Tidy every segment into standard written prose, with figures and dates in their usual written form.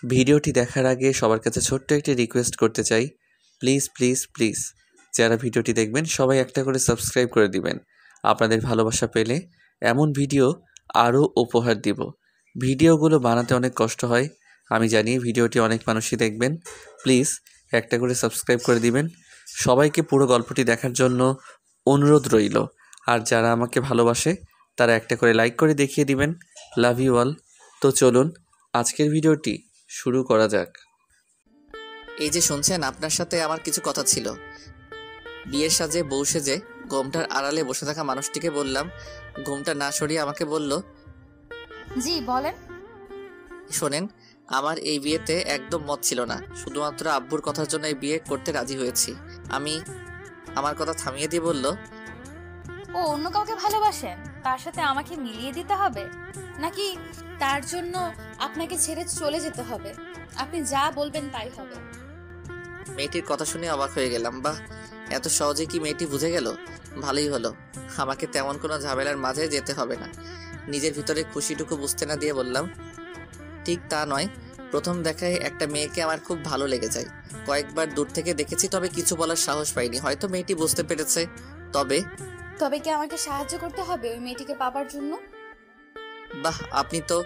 ভিডিওটি দেখার আগে সবার কাছে ছোট্ট একটি রিকোয়েস্ট করতে চাই, প্লিজ প্লিজ প্লিজ যারা ভিডিওটি দেখবেন সবাই একটা করে সাবস্ক্রাইব করে দিবেন। আপনাদের ভালোবাসা পেলে এমন ভিডিও আরও উপহার দিব। ভিডিওগুলো বানাতে অনেক কষ্ট হয়, আমি জানি। ভিডিওটি অনেক মানুষই দেখবেন, প্লিজ একটা করে সাবস্ক্রাইব করে দিবেন। সবাইকে পুরো গল্পটি দেখার জন্য অনুরোধ রইল। আর যারা আমাকে ভালোবাসে তারা একটা করে লাইক করে দেখিয়ে দিবেন। Love you all. তো চলুন আজকের ভিডিওটি শুরু করা যাক। এই যে শুনছেন, আপনার সাথে আমার কিছু কথা ছিল। বিয়ের সাজে বউ সেজে ঘোমটার আড়ালে বসে থাকা মানুষটিকে বললাম, ঘোমটা না সরিয়ে আমাকে বলল, জি বলেন। শোনেন, আমার এই বিয়েতে একদম মত ছিল না। শুধুমাত্র আব্বুর কথার জন্য এই বিয়ে করতে রাজি হয়েছি। আমার কথা থামিয়ে দিয়ে বলল, ও অন্য কাউকে ভালোবাসেন, তার সাথে আমাকে মিলিয়ে দিতে হবে নাকি তার জন্য আপনাকে ছেড়ে চলে যেতে হবে? আপনি যা বলবেন তাই হবে। মেয়েটির কথা শুনে অবাক হয়ে গেলাম। বাহ, এত সহজে কি মেয়েটি বুঝে গেল? ভালোই হলো, আমাকে তেমন কোনো ঝামেলার মাঝে যেতে হবে না। নিজের ভিতরে খুশিটুকু বুঝতে না দিয়ে বললাম, ঠিক তা নয়। প্রথম দেখায় একটা মেয়েকে আমার খুব ভালো লেগে যায়। কয়েকবার দূর থেকে দেখেছি, তবে কিছু বলার সাহস পাইনি। হয়তো মেয়েটি বুঝতে পেরেছে। তবে তবে কি আমাকে সাহায্য করতে হবে ওই মেয়েটিকে পাবার জন্য? বাহ, আপনি তো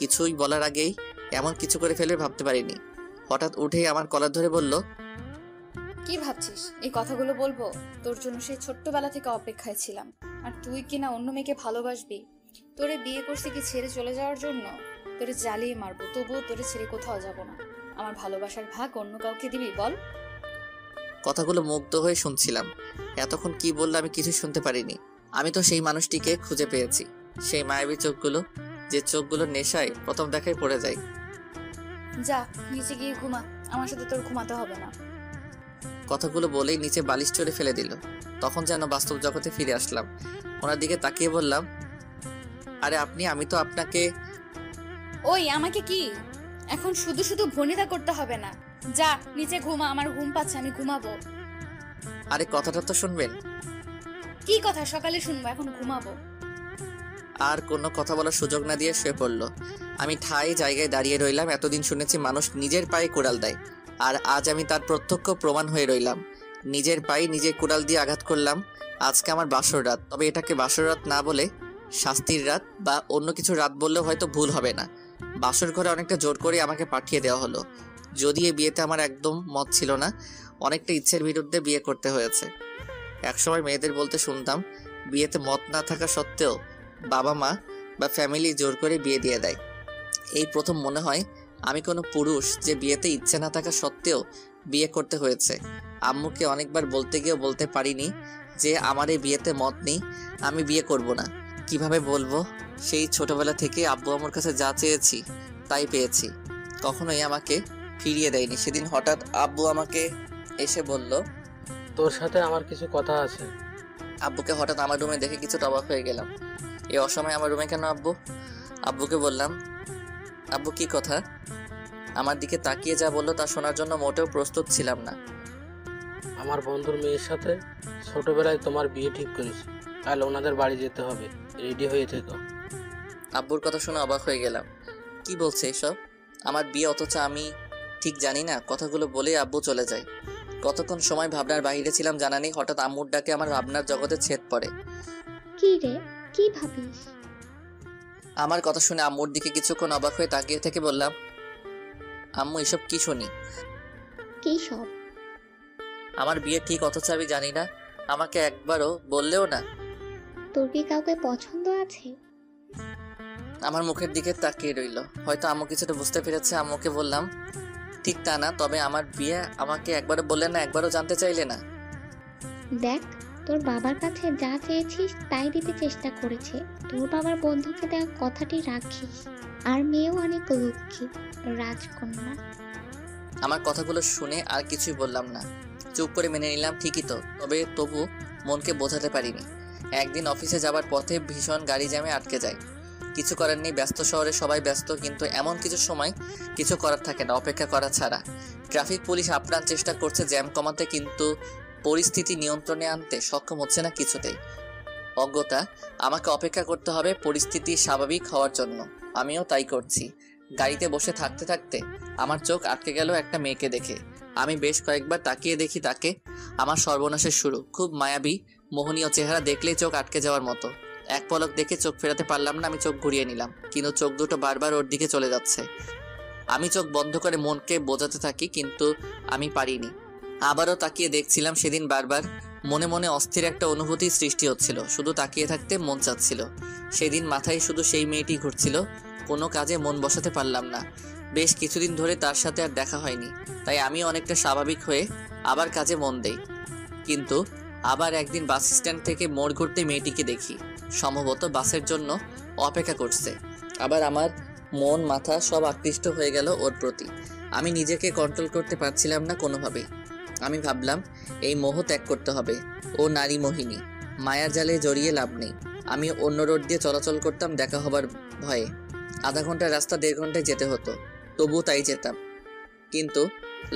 কিছুই বলার আগেই এমন কিছু করে ফেলবে ভাবতে পারিনি। হঠাৎ উঠেই আমার কলার ধরে বলল, কি ভাবছিস এই কথাগুলো বলবো? তোর জন্য সেই ছোট্টবেলা থেকে অপেক্ষায় ছিলাম। আর তুই কিনা অন্য মেয়েকে ভালোবাসবি? তোরে বিয়ে করছি কি ছেড়ে চলে যাওয়ার জন্য? তোরে জ্বালিয়ে মারবো, তবুও তোরে ছেড়ে কোথাও যাব না। আমার ভালোবাসার ভাগ অন্য কাউকে দিবি বল? কথাগুলো মুগ্ধ হয়ে শুনছিলাম। এতক্ষণ কি বললো আমি কিছু শুনতে পারিনি। আমি তো সেই মানুষটিকে খুঁজে পেয়েছি, সেই মায়াবী চোখগুলো, যে চোখগুলো নেশায় প্রথম দেখায় পড়ে যায়। যা নিচে গিয়ে ঘুমা, আমার সাথে তোর ঘুমাতে হবে না। কথাগুলো বলেই নিচে বালিশ চড়ে ফেলে দিল। তখন যেন বাস্তব জগতে ফিরে আসলাম। ওনার দিকে তাকিয়ে বললাম, আরে আপনি, আমি তো আপনাকে। ওই আমাকে কি এখন শুধু শুধু ভনিতা করতে হবে না। যা নিচে ঘুমা, আমার ঘুম পাচ্ছে, আমি ঘুমাবো। আরে কথাটা তো শুনবেন। কি কথা সকালে শুনবো, এখন ঘুমাবো। আর কোনো কথা বলার সুযোগ না দিয়ে শুয়ে পড়ল। আমি ঠাই জায়গায় দাঁড়িয়ে রইলাম। এতদিন শুনেছি মানুষ নিজের পায়ে কুড়াল দেয়, আর আজ আমি তার প্রত্যক্ষ প্রমাণ হয়ে রইলাম। নিজের পায়ে নিজে কুড়াল দিয়ে আঘাত করলাম। আজকে আমার বাসর রাত, তবে এটাকে বাসর রাত না বলে শাস্তির রাত বা অন্য কিছু রাত বললেও হয়তো ভুল হবে না। বাসর ঘরে অনেকটা জোর করে আমাকে পাঠিয়ে দেওয়া হলো। যদি এই বিয়েতে আমার একদম মত ছিল না, অনেকটা ইচ্ছের বিরুদ্ধে বিয়ে করতে হয়েছে। একসময় মেয়েদের বলতে শুনতাম, বিয়েতে মত না থাকা সত্ত্বেও বাবা মা বা ফ্যামিলি জোর করে বিয়ে দিয়ে দেয়। এই প্রথম মনে হয় আমি কোনো পুরুষ যে বিয়েতে ইচ্ছে না থাকা সত্ত্বেও বিয়ে করতে হয়েছে। আম্মুকে অনেকবার বলতে গিয়েও বলতে পারিনি যে আমার এই বিয়েতে মত নেই, আমি বিয়ে করব না। কিভাবে বলবো? সেই ছোটবেলা থেকে আব্বু আম্মুর কাছে যা চেয়েছি তাই পেয়েছি, কখনোই আমাকে ফিরিয়ে দেয়নি। সেদিন হঠাৎ আব্বু আমাকে এসে বলল, তোর সাথে আমার কিছু কথা আছে। আব্বুকে হঠাৎ আমার রুমে দেখে কিছুটা অবাক হয়ে গেলাম। এই অসময়ে আমার রুমে কেন আব্বু? আব্বুকে বললাম, আব্বু কি কথা? আমার দিকে তাকিয়ে যা বললো তা শোনার জন্য মোটেও প্রস্তুত ছিলাম না। আমার বন্ধুর মেয়ের সাথে ছোটবেলায় তোমার বিয়ে ঠিক করেছি, কাল ওনাদের বাড়ি যেতে হবে, রেডি হয়ে থেকো। আব্বুর কথা শুনে অবাক হয়ে গেলাম। কি বলছে এসব? আমার বিয়ে, অথচ আমি ঠিক জানি না। কথাগুলো বলেই আব্বু চলে যায়। কতক্ষণ সময় ভাবনার বাইরে ছিলাম জানা নেই। হঠাৎ আম্মুর ডাকে আমার ভাবনার জগতে ছেদ পড়ে। কি রে, কি ভাবিস? আমার কথা শুনে আম্মুর দিকে কিছুক্ষণ অবাক হয়ে তাকিয়ে থেকে বললাম, আম্মু এসব কি শুনি? কি সব? আমার বিয়ে ঠিক, অথচ আমি জানি না। আমাকে একবারও বললেও না। তোর কি কাউকে পছন্দ আছে? আমার মুখের দিকে তাকিয়ে রইল। হয়তো আম্মু কিছুটা বুঝতে পেরেছে। আম্মুকে বললাম, ঠিক তা না, তবে আমার বিয়ে আমাকে একবারও বললেন না, একবারও জানতে চাইলে না। দেখ, তোর বাবার কাছে যা চেয়েছিস তাই দিতে চেষ্টা করেছে। তোর বাবার বন্ধুকে দেওয়া কথাটি রাখিস। আর মেয়েও অনেক লক্ষ্মী, রাজকন্যা। আমার কথাগুলো শুনে আর কিছুই বললাম না, চুপ করে মেনে নিলাম। ঠিকই তো, তবু মনকে বোঝাতে পারিনি। একদিন অফিসে যাবার পথে ভীষণ গাড়ি জ্যামে আটকে যায়। কিছু করার নেই, ব্যস্ত শহরে সবাই ব্যস্ত, কিন্তু এমন কিছু সময় কিছু করার থাকে না অপেক্ষা করা ছাড়া। ট্রাফিক পুলিশ আপ্রাণ চেষ্টা করছে জ্যাম কমাতে, কিন্তু পরিস্থিতি নিয়ন্ত্রণে আনতে সক্ষম হচ্ছে না কিছুতেই। অজ্ঞতা, আমাকে অপেক্ষা করতে হবে পরিস্থিতি স্বাভাবিক হওয়ার জন্য। আমিও তাই করছি। গাড়িতে বসে থাকতে থাকতে আমার চোখ আটকে গেল একটা মেয়েকে দেখে। আমি বেশ কয়েকবার তাকিয়ে দেখি তাকে। আমার সর্বনাশের শুরু। খুব মায়াবী মোহনীয় চেহারা, দেখলেই চোখ আটকে যাওয়ার মতো। এক পলক দেখে চোখ ফেরাতে পারলাম না। আমি চোখ ঘুরিয়ে নিলাম, কিন্তু চোখ দুটো বারবার ওর দিকে চলে যাচ্ছে। আমি চোখ বন্ধ করে মনকে বোঝাতে থাকি, কিন্তু আমি পারিনি। আবারও তাকিয়ে দেখছিলাম। সেদিন বারবার মনে মনে অস্থির একটা অনুভূতি সৃষ্টি হচ্ছিল। শুধু তাকিয়ে থাকতে মন চাচ্ছিল। সেদিন মাথায় শুধু সেই মেয়েটি ঘুরছিল। কোনো কাজে মন বসাতে পারলাম না। বেশ কিছুদিন ধরে তার সাথে আর দেখা হয়নি, তাই আমি অনেকটা স্বাভাবিক হয়ে আবার কাজে মন দেই। কিন্তু আবার একদিন বাস স্ট্যান্ড থেকে মোড় ঘুরতে মেয়েটিকে দেখি। সম্ভবত বাসের জন্য অপেক্ষা করছে। আবার আমার মন মাথা সব আকৃষ্ট হয়ে গেল ওর প্রতি। আমি নিজেকে কন্ট্রোল করতে পারছিলাম না কোনোভাবেই। আমি ভাবলাম এই মোহ ত্যাগ করতে হবে। ও নারী মোহিনী, মায়ার জালে জড়িয়ে লাভ নেই। আমি অন্য রোড দিয়ে চলাচল করতাম দেখা হবার ভয়ে। আধা ঘন্টার রাস্তা 1.5 ঘন্টায় যেতে হতো, তবুও তাই যেতাম। কিন্তু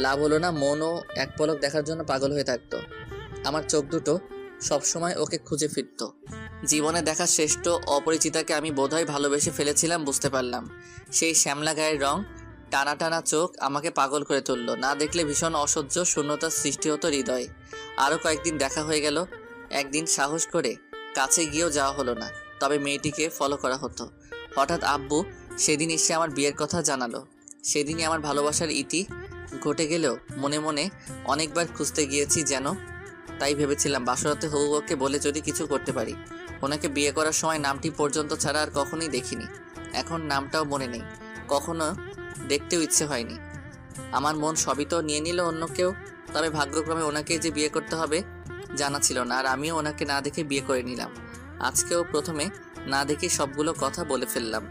লাভ হলো না। মনও এক পলক দেখার জন্য পাগল হয়ে থাকতো। আমার চোখ দুটো সবসময় ওকে খুঁজে ফিরত। জীবনে দেখা শ্রেষ্ঠ অপরিচিতাকে আমি বোধহয় ভালোবেসে ফেলেছিলাম, বুঝতে পারলাম। সেই শ্যামলা গায়ের রং, টানা টানা চোখ আমাকে পাগল করে তুলল। না দেখলে ভীষণ অসহ্য শূন্যতার সৃষ্টি হতো হৃদয়ে। আরও কয়েকদিন দেখা হয়ে গেল। একদিন সাহস করে কাছে গিয়েও যাওয়া হলো না, তবে মেয়েটিকে ফলো করা হতো। হঠাৎ আব্বু সেদিন এসে আমার বিয়ের কথা জানালো। সেদিনই আমার ভালোবাসার ইতি ঘটে গেলেও মনে মনে অনেকবার খুঁজতে গিয়েছি যেন। তাই ভেবেছিলাম বাসরাতে হবু বউকে বলে যদি কিছু করতে পারি। ওনাকে বিয়ে করার সময় নামটি পর্যন্ত ছাড়া আর কখনোই দেখিনি। এখন নামটাও মনে নেই, কখনো দেখতেও ইচ্ছে হয়নি। আমার মন সবই তো নিয়ে নিল অন্য কেউ। তবে ভাগ্যক্রমে ওনাকে যে বিয়ে করতে হবে জানা ছিল না, আর আমিও ওনাকে না দেখে বিয়ে করে নিলাম। আজকেও প্রথমে না দেখে সবগুলো কথা বলে ফেললাম।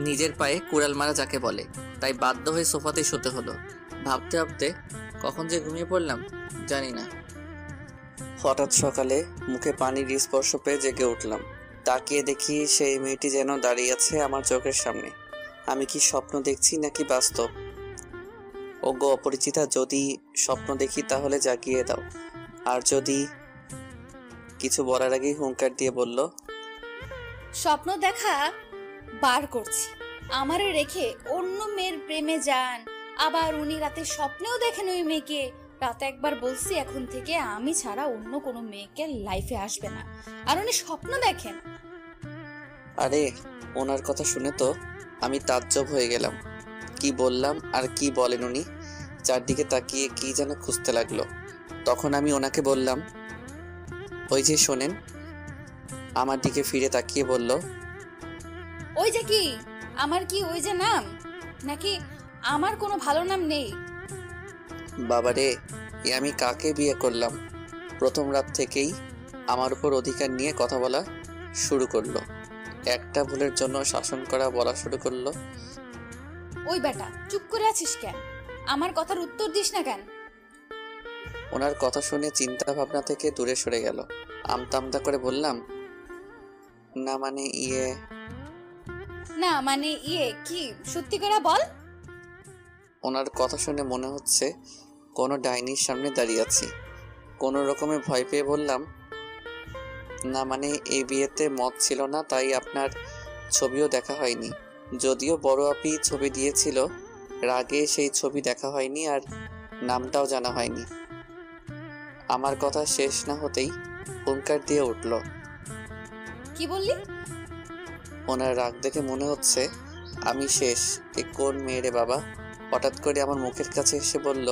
নিজের পায়ে কুড়াল মারা যাকে বলে, তাই বাধ্য হয়ে সোফাতেই শুতে হলো। ভাবতে ভাবতে কখন যে ঘুমিয়ে পড়লাম জানি না। হঠাৎ সকালে মুখে পানির স্পর্শ পেয়ে জেগে উঠলাম। তাকিয়ে দেখি সেই মেয়েটি যেন দাঁড়িয়ে আছে আমার চোখের সামনে। আমি কি স্বপ্ন দেখছি নাকি বাস্তব? ওগো অপরিচিতা, যদি স্বপ্ন দেখি তাহলে জাগিয়ে দাও। আর যদি কিছু বলার আগেই হুঙ্কার দিয়ে বলল, স্বপ্ন দেখা বার করছি। আমারে রেখে অন্য মেয়ের প্রেমে যান। আবার উনি রাতে স্বপ্নেও দেখেন ওই মেয়েকে। রাতে একবার বলছি এখন থেকে আমি ছাড়া অন্য কোনো মেয়েকে লাইফে আসবে না, আর উনি স্বপ্ন দেখেন। আরে ওনার কথা শুনে তো আমি তাজ্জব হয়ে গেলাম। কি বললাম আর কি বলেন উনি? চারদিকে তাকিয়ে কি যেন খুঁজতে লাগলো। তখন আমি ওনাকে বললাম, ওই যে শোনেন। আমার দিকে ফিরে তাকিয়ে বলল, ওই যে কি? আমার কি ওই যে নাম? নাকি আমার কোনো ভালো নাম নেই? বাবারে, এ আমি কাকে বিয়ে করলাম? প্রথম রাত থেকেই আমার উপর অধিকার নিয়ে কথা বলা শুরু করলো। একটা ভুলের জন্য শাসন করা বলা শুরু করলো। ওই বেটা, চুপ করে আছিস কেন? আমার কথার উত্তর দিস না কেন? ওনার কথা শুনে চিন্তা ভাবনা থেকে দূরে সরে গেল। আমতা আমতা করে বললাম, না মানে না মানে কি? সত্যি করে বল। ওনার কথা শুনে মনে হচ্ছে কোনো ডাইনির সামনে দাঁড়িয়ে আছি। কোনো রকমে ভয় পেয়ে বললাম, না মানে এই বিয়েতে মত ছিল না, তাই আপনার ছবিও দেখা হয়নি। যদিও বড় আপি ছবি দিয়েছিল, রাগে সেই ছবি দেখা হয়নি আর নামটাও জানা হয়নি। আমার কথা শেষ না হতেই হুঙ্কার দিয়ে উঠল। কি বললি? ওনার রাগ দেখে মনে হচ্ছে আমি শেষ। এ কোন মেয়ে রে বাবা? হঠাৎ করে আমার মুখের কাছে এসে বলল,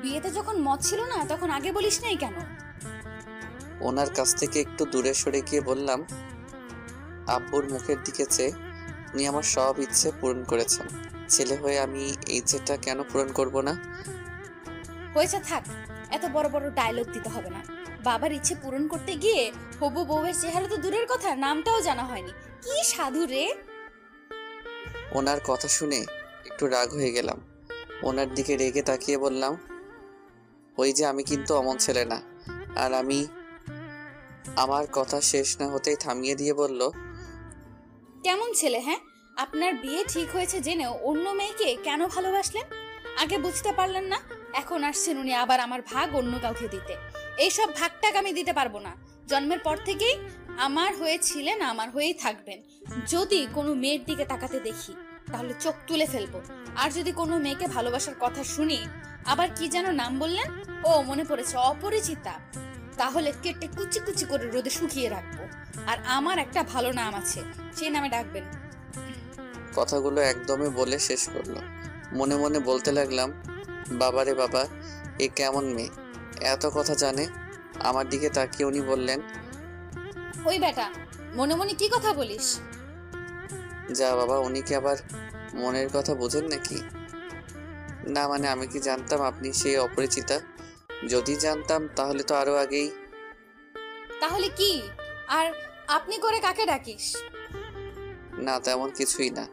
বিয়েতে যখন মত ছিল না তখন আগে বলিস নাই কেন? ওনার কাছ থেকে একটু দূরে সরে গিয়ে বললাম, আব্বুর মুখের দিকে চেয়ে উনি আমার সব ইচ্ছে পূরণ করেছেন। ছেলে হয়ে আমি এই ইচ্ছেটা কেন পূরণ করব না? হয়েছে, থাক। এত বড় বড় ডায়লগ দিতে হবে না। বাবার ইচ্ছে পূরণ করতে গিয়ে হবু বউয়ের চেহারা তো দূরের কথা, নামটাও জানা হয়নি। কি সাধু রে! ওনার কথা শুনে একটু রাগ হয়ে গেলাম। ওনার দিকে রেগে তাকিয়ে বললাম, ওই যে আমি কিন্তু অমন ছেলে না। আর আমি আমার কথা শেষ না হতেই থামিয়ে দিয়ে বলল, কেমন ছেলে? হ্যাঁ, আপনার বিয়ে ঠিক হয়েছে জেনেও অন্য মেয়েকে কেন ভালোবাসলেন? আগে বুঝতে পারলেন না? এখন আসছেন উনি আবার আমার ভাগ অন্য কাউকে দিতে। এইসব ভাগটাক আমি দিতে পারবো না। জন্মের পর থেকেই আমার হয়ে ছিলেন, আমার হয়েই থাকবেন। যদি কোনো মেয়ের দিকে তাকাতে দেখি তাহলে চোখ তুলে ফেলবো। আর যদি কোনো মেয়েকে ভালোবাসার কথা শুনি, আবার কি যেন নাম বললেন? ও মনে পড়েছে, অপরিচিতা। তাহলে কেটে কুচি কুচি করে রোদে শুকিয়ে রাখবো। আর আমার একটা ভালো নাম আছে, সেই নামে ডাকবেন। কথাগুলো একদমই বলে শেষ করলো। মনে মনে বলতে লাগলাম, বাবারে বাবা, এ কেমন মেয়ে, এত কথা জানে। আমার দিকে তাকিয়ে উনি বললেন, ওই বেটা, মনে মনে কি কথা বলিস? যা বাবা, উনি কি আবার মনের কথা বোঝেন নাকি? না মানে আমি কি জানতাম আপনি সেই অপরিচিতা? যদি জানতাম তাহলে তো আরো আগেই। তাহলে কি? আর আপনি করে কাকে ডাকিস? না তেমন কিছুই না,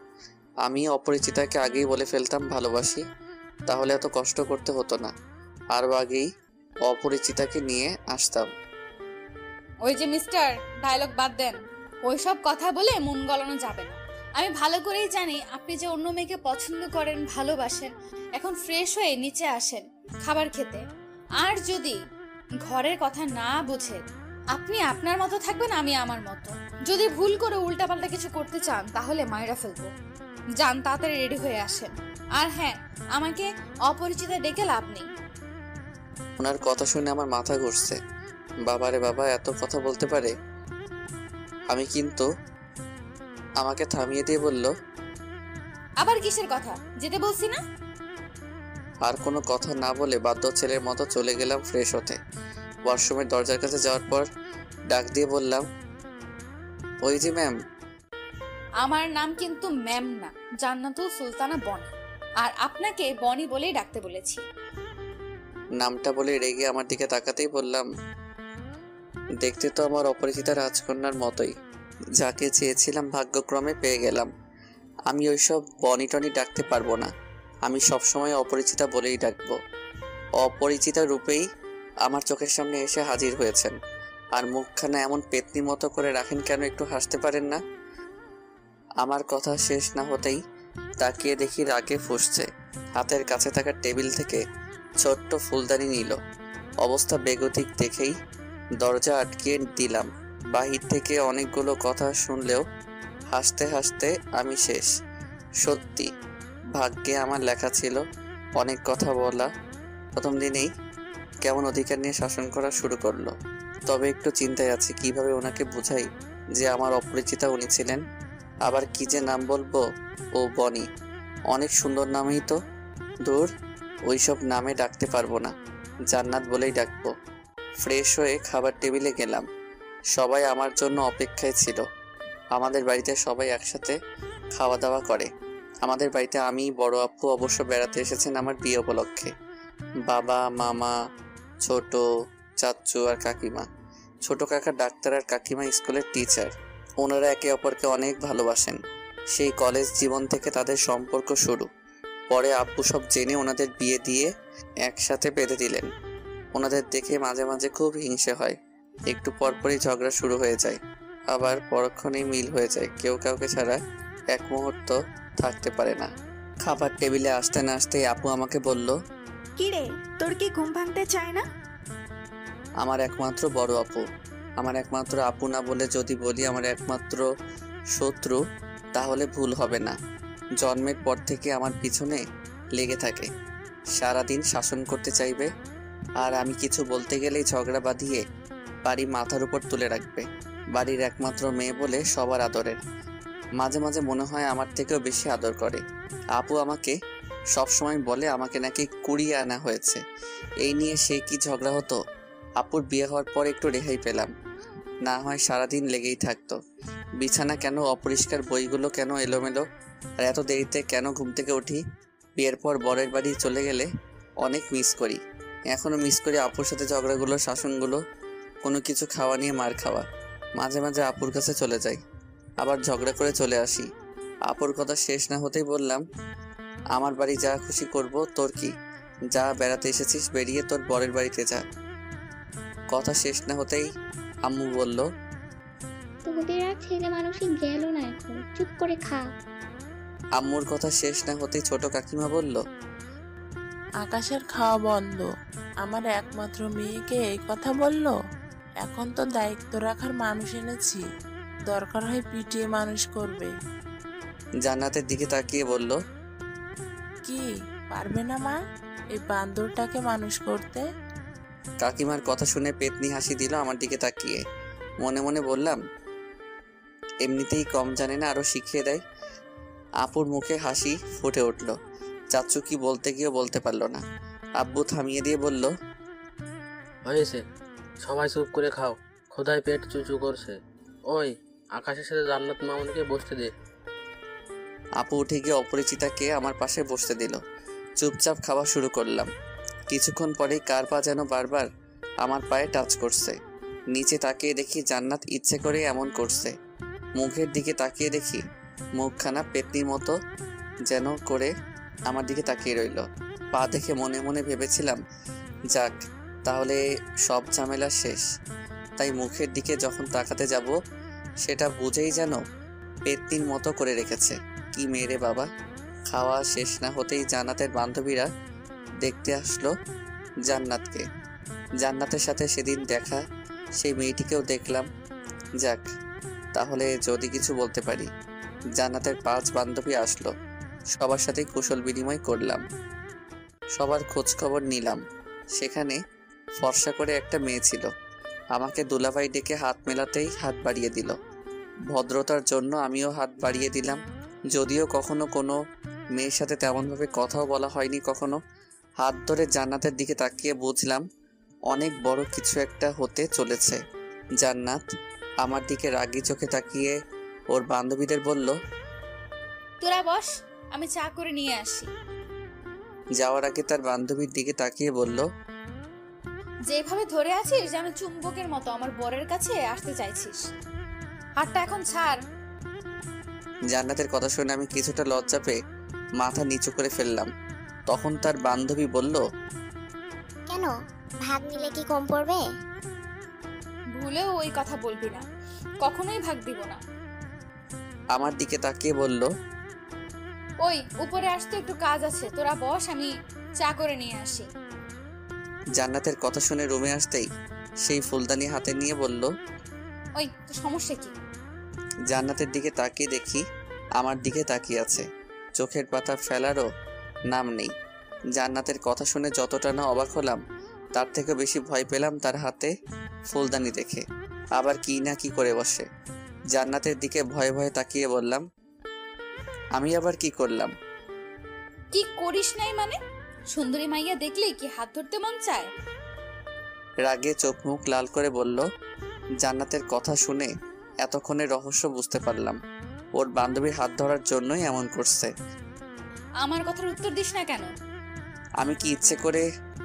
আমি অপরিচিতাকে আগেই বলে ফেলতাম ভালোবাসি, তাহলে এত কষ্ট করতে হতো না। আরো আগেই অপরিচিতাকে নিয়ে আসতাম। ওই যে মিস্টার, ডায়লগ বাদ দেন। ওইসব কথা বলে মন গলানো যাবে না। আমি ভালো করেই জানি আপনি যে অন্য মেয়েকে পছন্দ করেন, ভালোবাসেন। এখন ফ্রেশ হয়ে নিচে আসেন খাবার খেতে। আর যদি ঘরের কথা না বুঝেন, আপনি আপনার মতো থাকবেন, আমি আমার মতো। যদি ভুল করে উল্টাপাল্টা কিছু করতে চান তাহলে মাইরা ফেলবো। যান, তাড়াতাড়ি রেডি হয়ে আসেন। আর হ্যাঁ, আমাকে অপরিচিতা ডেকে লাভ নেই। ওনার কথা শুনে আমার মাথা ঘুরছে। বাবারে বাবা, এত কথা বলতে পারে। আমি কিন্তু আমাকে থামিয়ে দিয়ে বলল, আবার কিসের কথা? যেতে বলছি না? আর কোনো কথা না বলে বাধ্য ছেলের মতো চলে গেলাম ফ্রেশ হতে। ওয়াশরুমের দরজার কাছে যাওয়ার পর ডাক দিয়ে বললাম, ওই যে ম্যাম। আমার নাম কিন্তু ম্যাম না, জান্নাতুল সুলতানা বনি। আর আপনাকে বনি বলেই ডাকতে বলেছি। নামটা বলে রেগে আমার দিকে তাকাতেই বললাম, দেখতে তো আমার অপরিচিতা রাজকন্যার মতোই। যাকে চেয়েছিলাম ভাগ্যক্রমে পেয়ে গেলাম। আমি ওইসব বনি টনি ডাকতে পারবো না। আমি সবসময় অপরিচিতা বলেই ডাকবো। অপরিচিতা রূপেই আমার চোখের সামনে এসে হাজির হয়েছেন। আর মুখখানা এমন পেতনি মতো করে রাখেন কেন, একটু হাসতে পারেন না? আমার কথা শেষ না হতেই তাকিয়ে দেখি রাগে ফুঁসছে। হাতের কাছে থাকা টেবিল থেকে ছোট্ট ফুলদানি নিল। অবস্থা বেগতিক দেখেই দরজা আটকিয়ে দিলাম। বাহির থেকে অনেকগুলো কথা শুনলেও হাসতে হাসতে আমি শেষ। সত্যি ভাগ্যে আমার লেখা ছিল অনেক কথা বলা। প্রথম দিনেই কেমন অধিকার নিয়ে শাসন করা শুরু করলো। তবে একটু চিন্তায় আছি কিভাবে ওনাকে বোঝাই যে আমার অপরিচিতা উনি ছিলেন। আবার কি যে নাম বলবো? ও বনি, অনেক সুন্দর নামই তো। দূর, ওইসব নামে ডাকতে পারবো না, জান্নাত বলেই ডাকবো। ফ্রেশ হয়ে খাবার টেবিলে গেলাম। সবাই আমার জন্য অপেক্ষায় ছিল। আমাদের বাড়িতে সবাই একসাথে খাওয়া দাওয়া করে। আমাদের বাড়িতে আমি, বড় আপু অবশ্য বেড়াতে এসেছেন আমার বিয়ে উপলক্ষে। বাবা, মামা, ছোট চাচু আর কাকিমা। ছোট কাকা ডাক্তার আর কাকিমা স্কুলের টিচার। ওনারা একে অপরকে অনেক ভালোবাসেন। সেই কলেজ জীবন থেকে তাদের সম্পর্ক শুরু। পরে আব্বু সব জেনে ওনাদের বিয়ে দিয়ে একসাথে বেঁধে দিলেন। ওনাদের দেখে মাঝে মাঝে খুব হিংসে হয়। একটু পরপরই ঝগড়া শুরু হয়ে যায়, আবার পরক্ষণেই মিল হয়ে যায়। কেউ কাউকে ছাড়া এক মুহূর্ত থাকতে পারে না। খাবার টেবিলে আসতে না আসতেই আপু আমাকে বলল, কিরে, তোর কি ঘুম ভাঙতে চায় না? আমার একমাত্র বড় আপু। আমার একমাত্র আপু না বলে যদি বলি আমার একমাত্র শত্রু, তাহলে ভুল হবে না। জন্মের পর থেকে আমার পিছনে লেগে থাকে, সারাদিন শাসন করতে চাইবে। আর আমি কিছু বলতে গেলেই ঝগড়া বাঁধিয়ে বাড়ি মাথার উপর তুলে রাখবে। বাড়ির একমাত্র মেয়ে বলে সবার আদরের। মাঝে মাঝে মনে হয় আমার থেকেও বেশি আদর করে। আপু আমাকে সবসময় বলে আমাকে নাকি কুড়িয়ে আনা হয়েছে। এই নিয়ে সে কি ঝগড়া হতো। আপুর বিয়ে হওয়ার পর একটু রেহাই পেলাম, না হয় সারাদিন লেগেই থাকতো। বিছানা কেন অপরিষ্কার, বইগুলো কেন এলোমেলো, আর এত দেরিতে কেন ঘুম থেকে উঠি। বিয়ের পর বরের বাড়ি চলে গেলে অনেক মিস করি। এখনও মিস করি আপুর সাথে ঝগড়াগুলো, শাসনগুলো, কোনো কিছু খাওয়া নিয়ে মার খাওয়া। মাঝে মাঝে আপুর কাছে চলে যাই, আবার ঝগড়া করে চলে আসি। আপুর কথা শেষ না হতেই বললাম, আমার বাড়ি যা খুশি করব, তোর কি? যা, বেড়াতে এসেছিস, বেরিয়ে তোর বরের বাড়িতে যা। কথা শেষ না হতেই আম্মু বলল, তোদের আর ছেলে মানুষই গেল না, এখন চুপ করে খা। আম্মুর কথা শেষ না হতেই ছোট কাকিমা বলল, আকাশের খাওয়া বন্ধ, আমার একমাত্র মেয়েকে এই কথা বলল। এখন তো দায়িত্ব রাখার মানুষ এনেছি, দরকার হয় পিটিয়ে মানুষ করবে। জান্নাতের দিকে তাকিয়ে বলল, কি পারবে না মা এই বান্দরটাকে মানুষ করতে? কাকিমার কথা শুনে পেতনি হাসি দিল আমার দিকে তাকিয়ে। মনে মনে বললাম, এমনিতেই কম জানে না, আরো শিখিয়ে দেয়। আপুর মুখে হাসি ফুটে উঠল। চাচ্চু কি বলতে গিয়েও বলতে পারলো না। আব্বু থামিয়ে দিয়ে বলল, হয়েছে, সবাই চুপ করে খাও, খোদায় পেট চুচু করছে। ওই আকাশের সাথে জান্নাত মামুনিকে বসতে দে। আপু উঠে গিয়ে অপরিচিতাকে আমার পাশে বসতে দিল। চুপচাপ খাওয়া শুরু করলাম। কিছুক্ষণ পরেই কার পা যেন বারবার আমার পায়ে টাচ করছে। নিচে তাকিয়ে দেখি জান্নাত ইচ্ছে করে এমন করছে। মুখের দিকে তাকিয়ে দেখি মুখখানা পেতনির মতো যেন করে আমার দিকে তাকিয়ে রইল। পা দেখে মনে মনে ভেবেছিলাম, যাক তাহলে সব ঝামেলা শেষ। তাই মুখের দিকে যখন তাকাতে যাব সেটা বুঝেই যেন পেতনির মতো করে রেখেছে। কি মেরে বাবা! খাওয়া শেষ না হতেই জান্নাতের বান্ধবীরা দেখতে আসলো জান্নাতকে। জান্নাতের সাথে সেদিন দেখা সেই মেয়েটিকেও দেখলাম। যাক তাহলে যদি কিছু বলতে পারি। জান্নাতের 5 বান্ধবী আসলো, সবার সাথেই কুশল বিনিময় করলাম, সবার খোঁজ খবর নিলাম। সেখানে ফর্সা করে একটা মেয়ে ছিল। আমাকে দুলাভাই ডেকে হাত মেলাতেই হাত বাড়িয়ে দিল। ভদ্রতার জন্য আমিও হাত বাড়িয়ে দিলাম। যদিও কখনো কোনো মেয়ের সাথে তেমনভাবে কথাও বলা হয়নি কখনো। হাত ধরে জান্নাতের দিকে তাকিয়ে বুঝলাম অনেক বড় কিছু একটা হতে চলেছে। জান্নাত আমার দিকে রাগি চোখে তাকিয়ে ওর বান্ধবীদের বলল, তোরা বস, আমি চা করে নিয়ে আসি। যাওয়ার আগে তার বান্ধবীর দিকে তাকিয়ে বলল, যেভাবে ধরে আছিস যেন চুম্বকের মতো আমার বরের কাছে আসতে চাইছিস। হাতটা এখন ছাড়। জান্নাতের কথা শুনে আমি কিছুটা লজ্জা পেয়ে মাথা নিচু করে ফেললাম। তখন তার বান্ধবী বলল, কেন, ভাগ নিলে কি কম পড়বে? ভুলেও ওই কথা বলবি না, কখনোই ভাগ দিব না। আমার দিকে তাকিয়ে বলল, ওই উপরে আসতে একটু কাজ আছে, তোরা বস, আমি চা করে নিয়ে আসি। জান্নাতের কথা শুনে রুমে আসতেই সেই ফুলদানি হাতে নিয়ে বলল, ওই তো সমস্যা কি? জান্নাতের দিকে তাকিয়ে দেখি আমার দিকে তাকিয়ে আছে, চোখের পাতা ফেলারও নাম নেই। জান্নাতের কথা শুনে যতটা না অবাক হলাম তার থেকে বেশি ভয় পেলাম তার হাতে ফুলদানি দেখে। আবার কি না কি করে বসে। জান্নাতের দিকে ভয়ে ভয়ে তাকিয়ে বললাম, আমি আবার কি করলাম? কি করিস নাই মানে? সুন্দরী মাইয়া দেখলে কি হাত ধরতে মন চায়? রাগে চোখ মুখ লাল করে বলল। জান্নাতের কথা শুনে এতক্ষণে রহস্য বুঝতে পারলাম। ওর বান্ধবীর হাত ধরার জন্যই এমন করছে। আমার কথার উত্তর দিস না কেন? আমি কি ইচ্ছে করে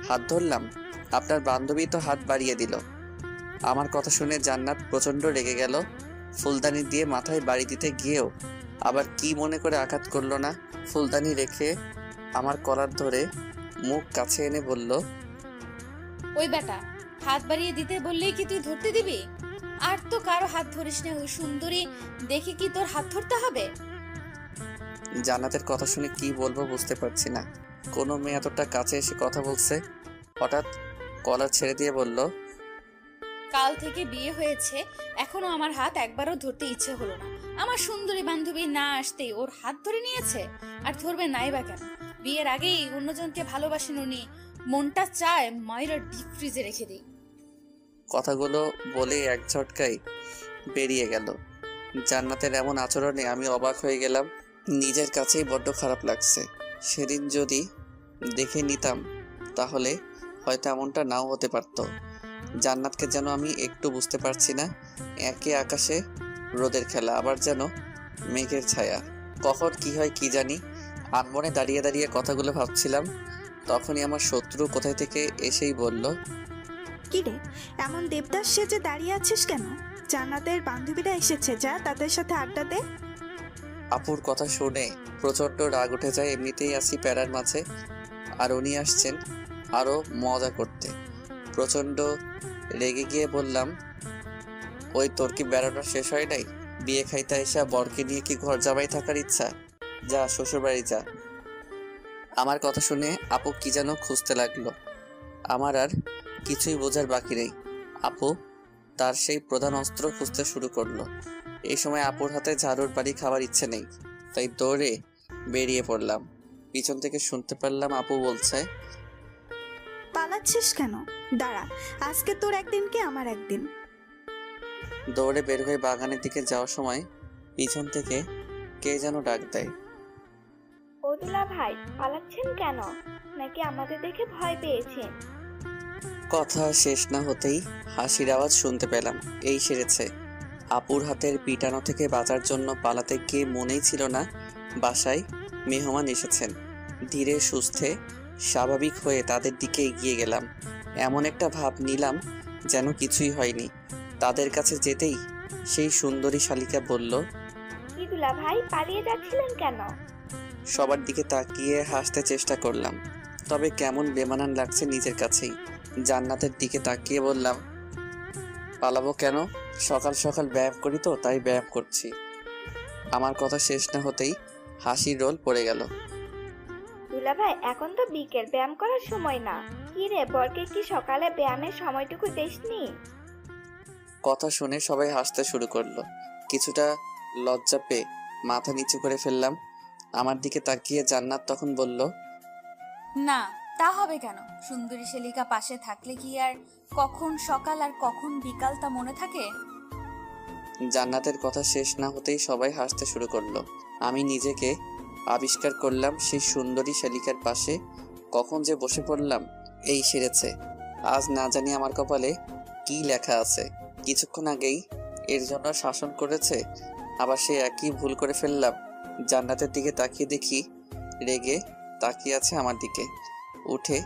হাত ধরলাম? আপনার বান্ধবী তো হাত বাড়িয়ে দিল। আমার কথা শুনে জান্নাত প্রচণ্ড রেগে গেল। ফুলদানি দিয়ে মাথায় বাড়ি দিতে গিয়েও আবার কি মনে করে আঘাত করলো না। ফুলদানি রেখে আমার কলার ধরে মুখ কাছে এনে বলল, ওই বেটা, হাত বাড়িয়ে দিতে বললেই কি তুই ধরতে দিবি? আর তো কারো হাত ধরিস না, ওই সুন্দরী দেখে কি তোর হাত ধরতে হবে? জান্নাতের কথা শুনে কি বলবো বুঝতে পারছি না। কোনো মেয়ে এতটা কাছে এসে কথা বলছে। হঠাৎ কলার ছেড়ে দিয়ে বলল, কাল থেকে বিয়ে হয়েছে, এখনো আমার হাত একবারও ধরতে ইচ্ছে হলো না। আমার সুন্দরী বান্ধবী না আসতেই ওর হাত ধরে নিয়েছে। আর ধরবে নাই বা কেন? বিয়ের আগেই অন্যজনকে ভালোবাসেন উনি। মনটা চায় মায়ের ডিপ ফ্রিজে রেখে দিই। কথাগুলো বলে এক ঝটকায় বেরিয়ে গেল। জান্নাতের এমন আচরণে আমি অবাক হয়ে গেলাম। নিজের কাছেই বড্ড খারাপ লাগছে। সেদিন যদি দেখে নিতাম তাহলে হয়তো এমনটা নাও হতে পারতো। জান্নাতকে যেন আমি একটু বুঝতে পারছি না। একে আকাশে রোদের খেলা, আবার যেন মেঘের ছায়া। কখন কি হয় কি জানি। আনমনে দাঁড়িয়ে দাঁড়িয়ে কথাগুলো ভাবছিলাম। তখনই আমার শত্রু কোথায় থেকে এসেই বলল, কি রে, এমন দেবদাস সেজে দাঁড়িয়ে আছিস কেন? জান্নাতের বান্ধবীরা এসেছে, যা তাদের সাথে আড্ডা দে। আপুর কথা শুনে প্রচণ্ড রাগ উঠে যায়। এমনিতেই আছি প্যারার মাঝে, আর উনি আসছেন আরও মজা করতে। প্রচণ্ড রেগে গিয়ে বললাম, ওই তোর কি বেড়ানো শেষ হয় নাই? বিয়ে খাইতে এসা বরকে নিয়ে কি ঘর জামাই থাকার ইচ্ছা? যা শ্বশুরবাড়ি যা। আমার কথা শুনে আপু কি যেন খুঁজতে লাগলো। আমার আর কিছুই বোঝার বাকি নেই। আপু তার সেই প্রধান অস্ত্র খুঁজতে শুরু করলো। এই সময় আপুর হাতে ঝাড়ুর বাড়ি খাওয়ার ইচ্ছে নেই। তাই দৌড়ে বেরিয়ে পড়লাম। পিছন থেকে শুনতে পারলাম আপু বলছে, পালাচ্ছিস কেন? দাঁড়া, আজকে তোর একদিন কি আমার একদিন। দৌড়ে বের হয়ে বাগানের দিকে যাওয়ার সময় পিছন থেকে কে যেন ডাক দেয়। ও দুলা ভাই, পালাচ্ছেন কেন? নাকি আমাদের দেখে ভয় পেয়েছেন? কথা শেষ না হতেই হাসির আওয়াজ শুনতে পেলাম। এই সেরেছে। আপুর হাতের পিটানো থেকে বাঁচার জন্য পালাতে গিয়ে মনেই ছিল না বাসায় মেহমান এসেছেন। ধীরে সুস্থে স্বাভাবিক হয়ে তাদের দিকে এগিয়ে গেলাম। এমন একটা ভাব নিলাম যেন কিছুই হয়নি। তাদের কাছে যেতেই সেই সুন্দরী শালিকা বলল, কি দুলা ভাই, পালিয়ে যাচ্ছিলেন কেন? সবার দিকে তাকিয়ে হাসতে চেষ্টা করলাম, তবে কেমন বেমানান লাগছে নিজের কাছেই। জান্নাতের দিকে তাকিয়ে বললাম, পালাবো কেন? সকাল সকাল ব্যায়াম করি তো, তাই ব্যায়াম করছি। আমার কথা শেষ না হতেই হাসির রোল পড়ে গেল। দুলা ভাই, এখন তো বিকেল, ব্যায়াম করার সময় না। কি রে, বরকে কি সকালে ব্যায়ামের সময়টুকু দেসনি? কথা শুনে সবাই হাসতে শুরু করলো। কিছুটা লজ্জা পেয়ে মাথা নিচু করে ফেললাম। আমার দিকে তাকিয়ে জান্নাত তখন বলল, না, তা হবে কেন? সুন্দরী শালিকা পাশে থাকলে কি আর কখন সকাল আর কখন বিকাল তা মনে থাকে? জান্নাতের কথা শেষ না হতেই সবাই হাসতে শুরু করলো। আমি নিজেকে আবিষ্কার করলাম সেই সুন্দরী শালিকার পাশে। কখন যে বসে পড়লাম। এই সেরেছে। আজ না জানি আমার কপালে কি লেখা আছে। কিছুক্ষণ আগেই এর জন্য শাসন করেছে, আবার সে একই ভুল করে ফেললাম। জান্নাতের দিকে তাকিয়ে দেখি রেগে তাকিয়ে আছে আমার দিকে। উঠে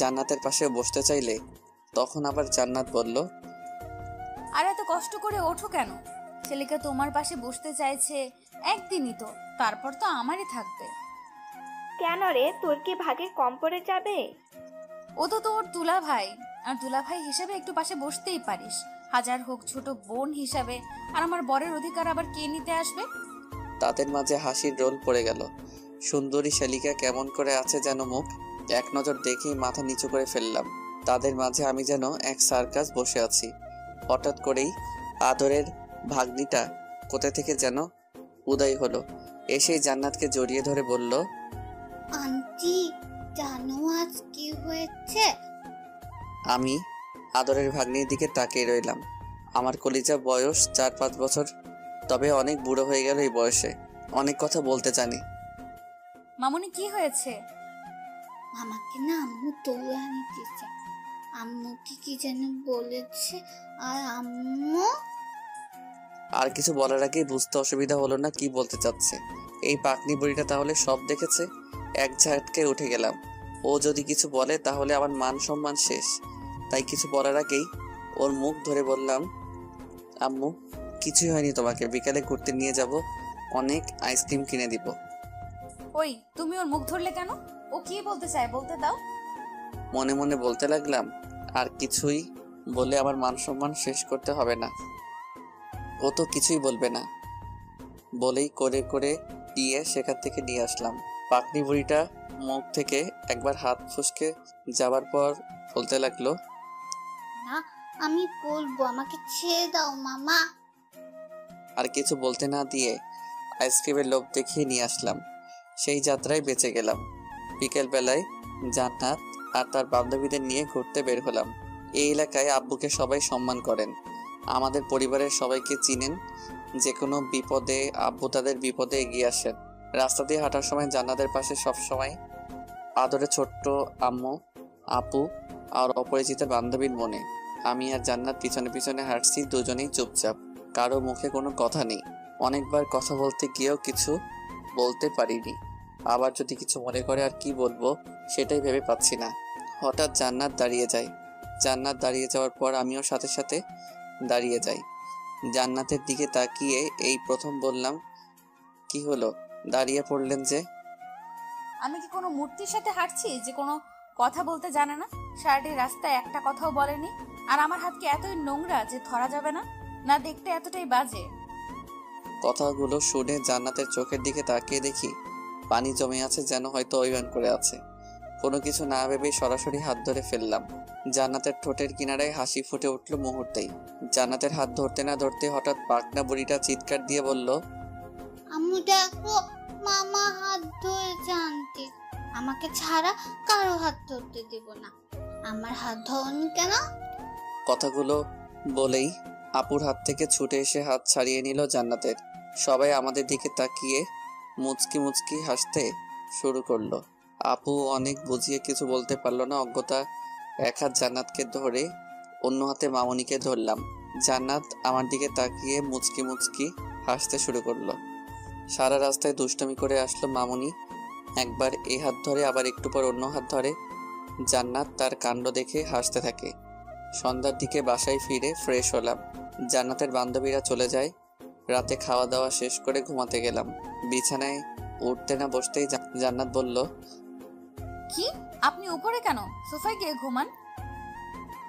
জান্নাতের পাশে বসতে চাইলে তখন আবার জান্নাত বলল, আর এত কষ্ট করে ওঠো কেন? শালিকা তোমার পাশে বসতে চাইছে একদিনই তো, তারপর তো আমারই থাকবে। কেন রে, তোর কি ভাগে কম পড়ে যাবে? ও তো তোর দুলা ভাই, আর দুলা ভাই হিসেবে একটু পাশে বসতেই পারিস। হাজার হোক ছোট বোন হিসাবে, আর আমার বরের অধিকার আবার কে নিতে আসবে? তাদের মাঝে হাসির রোল পড়ে গেল। সুন্দরী শালিকা কেমন করে আছে যেন মুখ। এক নজর দেখেই মাথা নিচু করে ফেললাম। তাদের মাঝে আমি যেন এক সার্কাস বসে আছি। হঠাৎ করেই আদরের ভাগ্নিটা কোথা থেকে যেন উদয় হলো। এসেই জান্নাতকে জড়িয়ে ধরে বলল, আন্টি, জানো আজ কি হয়েছে? আমি আদরের ভাগ্নির দিকে তাকিয়ে রইলাম। আমার কলিজা বয়স 4-5 বছর, তবে অনেক বুড়ো হয়ে গেল এই বয়সে। অনেক কথা বলতে জানি। মামুনি, কি হয়েছে? আমাকে না আম্মু তোলা নিতেছে। আম্মুকে কি যেন বলেছে, আর আম্মু আর কিছু বলার আগেই বুঝতে অসুবিধা হলো না কি বলতে চাচ্ছে। এই পাকনি বুড়িটা তাহলে সব দেখেছে। এক ঝাটকে উঠে গেলাম। ও যদি কিছু বলে তাহলে আমার মান সম্মান শেষ। তাই কিছু বলার আগেই ওর মুখ ধরে বললাম, আম্মু কিছুই হয়নি, তোমাকে বিকালে ঘুরতে নিয়ে যাব, অনেক আইসক্রিম কিনে দিব। ওই, তুমি ওর মুখ ধরলে কেন? ও কি বলতে চায় বলতে দাও। মনে মনে বলতে লাগলাম, আর কিছুই বলে আমার মান সম্মান শেষ করতে হবে না। ও তো কিছুই বলবে না বলেই করে করে দিয়ে সেখান থেকে নিয়ে আসলাম। পাকনি বুড়িটা মুখ থেকে একবার হাত ফুসকে যাবার পর বলতে লাগলো, না, আমি বলবো, আমাকে ছেড়ে দাও মামা। আর কিছু বলতে না দিয়ে আইসক্রিমের লোভ দেখিয়ে নিয়ে আসলাম। সেই যাত্রায় বেঁচে গেলাম। বিকেল বেলায় জান্নাত আর তার বান্ধবীদের নিয়ে ঘুরতে বের হলাম। এই এলাকায় আব্বুকে সবাই সম্মান করেন। আমাদের পরিবারের সবাইকে চিনেন। যে কোনো বিপদে আব্বু তাদের বিপদে এগিয়ে আসেন। রাস্তা দিয়ে হাঁটার সময় জান্নাতের পাশে সবসময় আদরে ছোট্ট আম্মু, আপু আর অপরিচিত বান্ধবীর মনে। আমি আর জান্নাত পিছনে পিছনে হাঁটছি, দুজনেই চুপচাপ। কারো মুখে কোনো কথা নেই। অনেকবার কথা বলতে গিয়েও কিছু বলতে পারিনি। আবার যদি কিছু মনে করে আর কি বলবো সেটাই ভেবে পাচ্ছি না। হঠাৎ জান্নাত দাঁড়িয়ে যায়। জান্নাত দাঁড়িয়ে যাওয়ার পর আমিও সাথে সাথে দাঁড়িয়ে যাই। জান্নাতের দিকে তাকিয়ে এই প্রথম বললাম, কি হলো, দাঁড়িয়ে পড়লেন যে? আমি কি কোনো মূর্তির সাথে হাঁটছি যে কোনো কথা বলতে জানে না? সারাটি রাস্তায় একটা কথাও বলেনি। আর আমার হাত কি এতই নোংরা যে ধরা যাবে না? না দেখতে এতটাই বাজে? কথাগুলো শুনে জান্নাতের চোখের দিকে তাকিয়ে দেখি পানি জমে আছে, যেন হয়তো অভিমান করে আছে। কোনো কিছু না ভেবেই সরাসরি হাত ধরে ফেললাম। জান্নাতের ঠোঁটের কিনারায় হাসি ফুটে উঠল মুহূর্তেই। জান্নাতের হাত ধরতে না ধরতে হঠাৎ পাকনা বুড়িটা চিৎকার দিয়ে বলল, আম্মু দেখো, হাত ধরেছে আন্টি। আমাকে ছাড়া কারো হাত ধরতে দেব না। আমার হাত ধরনি কেন? কথাগুলো বলেই আপুর হাত থেকে ছুটে এসে হাত ছাড়িয়ে নিল জান্নাতের। সবাই আমাদের দিকে তাকিয়ে মুচকি মুচকি হাসতে শুরু করলো। আপু অনেক বুঝিয়ে কিছু বলতে পারলো না। অজ্ঞতা এক হাত জান্নাতকে ধরে অন্য হাতে মামুনিকে ধরলাম। জান্নাত আমার দিকে তাকিয়ে মুচকি মুচকি হাসতে শুরু করলো। সারা রাস্তায় দুষ্টুমি করে আসলো মামুনি। একবার এই হাত ধরে, আবার একটু পর অন্য হাত ধরে। জান্নাত তার কাণ্ড দেখে হাসতে থাকে। সন্ধ্যার দিকে বাসায় ফিরে ফ্রেশ হলাম। জান্নাতের বান্ধবীরা চলে যায়। রাতে খাওয়া দাওয়া শেষ করে ঘুমাতে গেলাম। বিছানায় উঠতে না বসতেই জান্নাত বলল, কি আপনি উপরে কেন? সোফায় গিয়ে ঘুমান।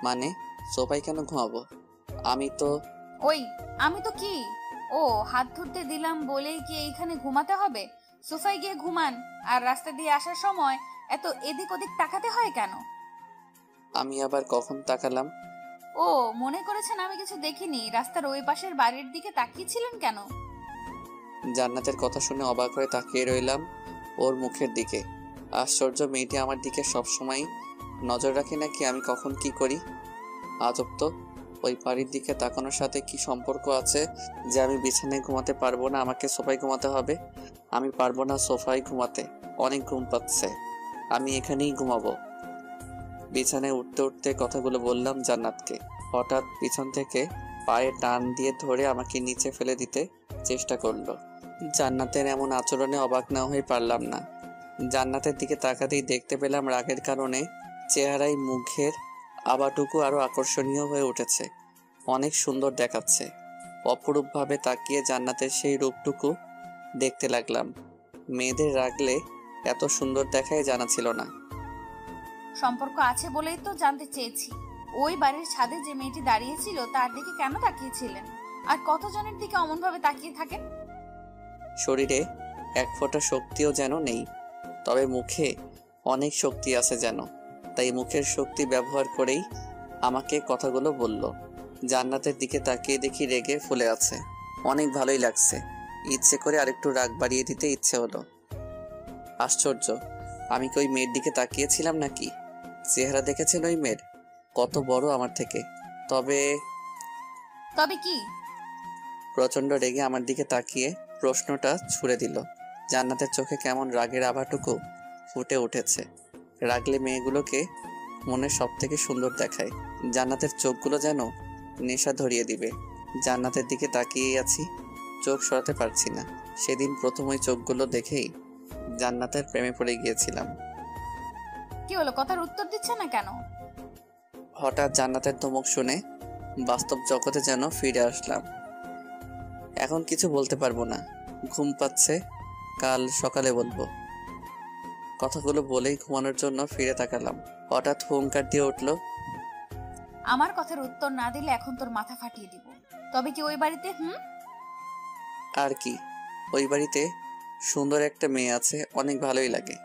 মানে সোফায় কেন ঘুমাবো? আমি তো আমি তো কি? ও, হাত ধরতে দিলাম বলেই কি এইখানে ঘুমাতে হবে? সোফায় গিয়ে ঘুমান। আর রাস্তা দিয়ে আসার সময় এত এদিক ওদিক তাকাতে হয় কেন? আমি আবার কখন তাকালাম? ও, মনে করেছেন আমি কিছু দেখিনি? রাস্তার ওই পাশের বাড়ির দিকে তাকিয়েছিলেন কেন? জান্নাতের কথা শুনে অবাক হয়ে তাকিয়ে রইলাম ওর মুখের দিকে। আশ্চর্য, মেয়েটি আমার দিকে সবসময় নজর রাখে নাকি আমি কখন কি করি? আজব তো, ওই বাড়ির দিকে তাকানোর সাথে কি সম্পর্ক আছে যে আমি বিছানায় ঘুমাতে পারবো না, আমাকে সোফায় ঘুমাতে হবে? আমি পারবো না সোফায় ঘুমাতে, অনেক ঘুম পাচ্ছে, আমি এখানেই ঘুমাবো। বিছানায় উঠতে উঠতে কথাগুলো বললাম জান্নাতকে। হঠাৎ পিছন থেকে পায়ে টান দিয়ে ধরে আমাকে নিচে ফেলে দিতে চেষ্টা করলো। জান্নাতের এমন আচরণে অবাক না হয়ে পারলাম না। জান্নাতের দিকে তাকাতেই দেখতে পেলাম রাগের কারণে চেহারায় মুখের আবাটুকু আরো আকর্ষণীয় হয়ে উঠেছে। অনেক সুন্দর দেখাচ্ছে। অপরূপভাবে তাকিয়ে জান্নাতের সেই রূপটুকু দেখতে লাগলাম। মেয়েদের রাগলে এত সুন্দর দেখায় জানা ছিল না। সম্পর্ক আছে বলেই তো জানতে চেয়েছি। ওই বাড়ির ছাদে যে মেয়েটি দাঁড়িয়েছিল তার দিকে কেন তাকিয়েছিলেন? আর কতজনের দিকে অমন ভাবে তাকিয়ে থাকেন? শরীরে এক ফোঁটা শক্তিও যেন নেই, তবে মুখে অনেক শক্তি আছে যেন। তাই মুখের শক্তি ব্যবহার করেই আমাকে কথাগুলো বলল। জান্নাতের দিকে তাকিয়ে দেখি রেগে ফুলে আছে। অনেক ভালোই লাগছে। ইচ্ছে করে আরেকটু রাগ বাড়িয়ে দিতে ইচ্ছে হলো। আশ্চর্য, আমি কি ওই মেয়ের দিকে তাকিয়েছিলাম নাকি? চেহারা দেখেছেন ওই মেয়ের? কত বড় আমার থেকে। তবে কি? প্রচন্ড রেগে আমার দিকে তাকিয়ে প্রশ্নটা ছুড়ে দিল। জান্নাতের চোখে কেমন রাগের আভাটুকু ফুটে উঠেছে। রাগলে মেয়েগুলোকে মনে সব থেকে সুন্দর দেখায়। জান্নাতের চোখগুলো যেন নেশা ধরিয়ে দিবে। জান্নাতের দিকে তাকিয়েই আছি, চোখ সরাতে পারছি না। সেদিন প্রথম ওই চোখগুলো দেখেই জান্নাতের প্রেমে পড়ে গিয়েছিলাম। কি হলো, কথার উত্তর দিচ্ছে না কেন? হঠাৎ জান্নাতের ধমক শুনে বাস্তব জগতে যেন ফিরে আসলাম। এখন কিছু বলতে পারবো না, ঘুম পাচ্ছে, কাল সকালে বলবো। কথাগুলো বলেই ঘুমানোর জন্য ফিরে তাকালাম। হঠাৎ হুঙ্কার দিয়ে উঠলো, আমার কথার উত্তর না দিলে এখন তোর মাথা ফাটিয়ে দিব। তবে কি ওই বাড়িতে আর কি, ওই বাড়িতে সুন্দর একটা মেয়ে আছে, অনেক ভালোই লাগে।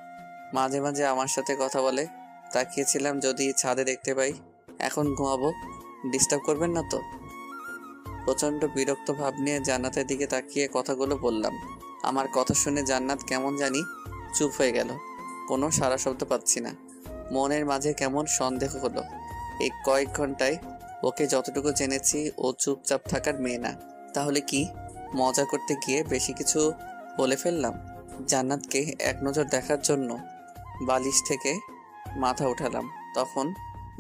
মাঝে মাঝে আমার সাথে কথা বলে। তাকিয়েছিলাম যদি ছাদে দেখতে পাই। এখন ঘুমাবো, ডিস্টার্ব করবেন না তো? প্রচন্ড বিরক্ত ভাব নিয়ে জান্নাতের দিকে তাকিয়ে কথাগুলো বললাম। আমার কথা শুনে জান্নাত কেমন জানি চুপ হয়ে গেল। কোনো সারা শব্দ পাচ্ছি না। মনের মাঝে কেমন সন্দেহ হলো। এই কয়েক ঘন্টায় ওকে যতটুকু জেনেছি ও চুপচাপ থাকার মেয়ে না। তাহলে কি মজা করতে গিয়ে বেশি কিছু বলে ফেললাম? জান্নাতকে এক নজর দেখার জন্য বালিশ থেকে মাথা উঠালাম। তখন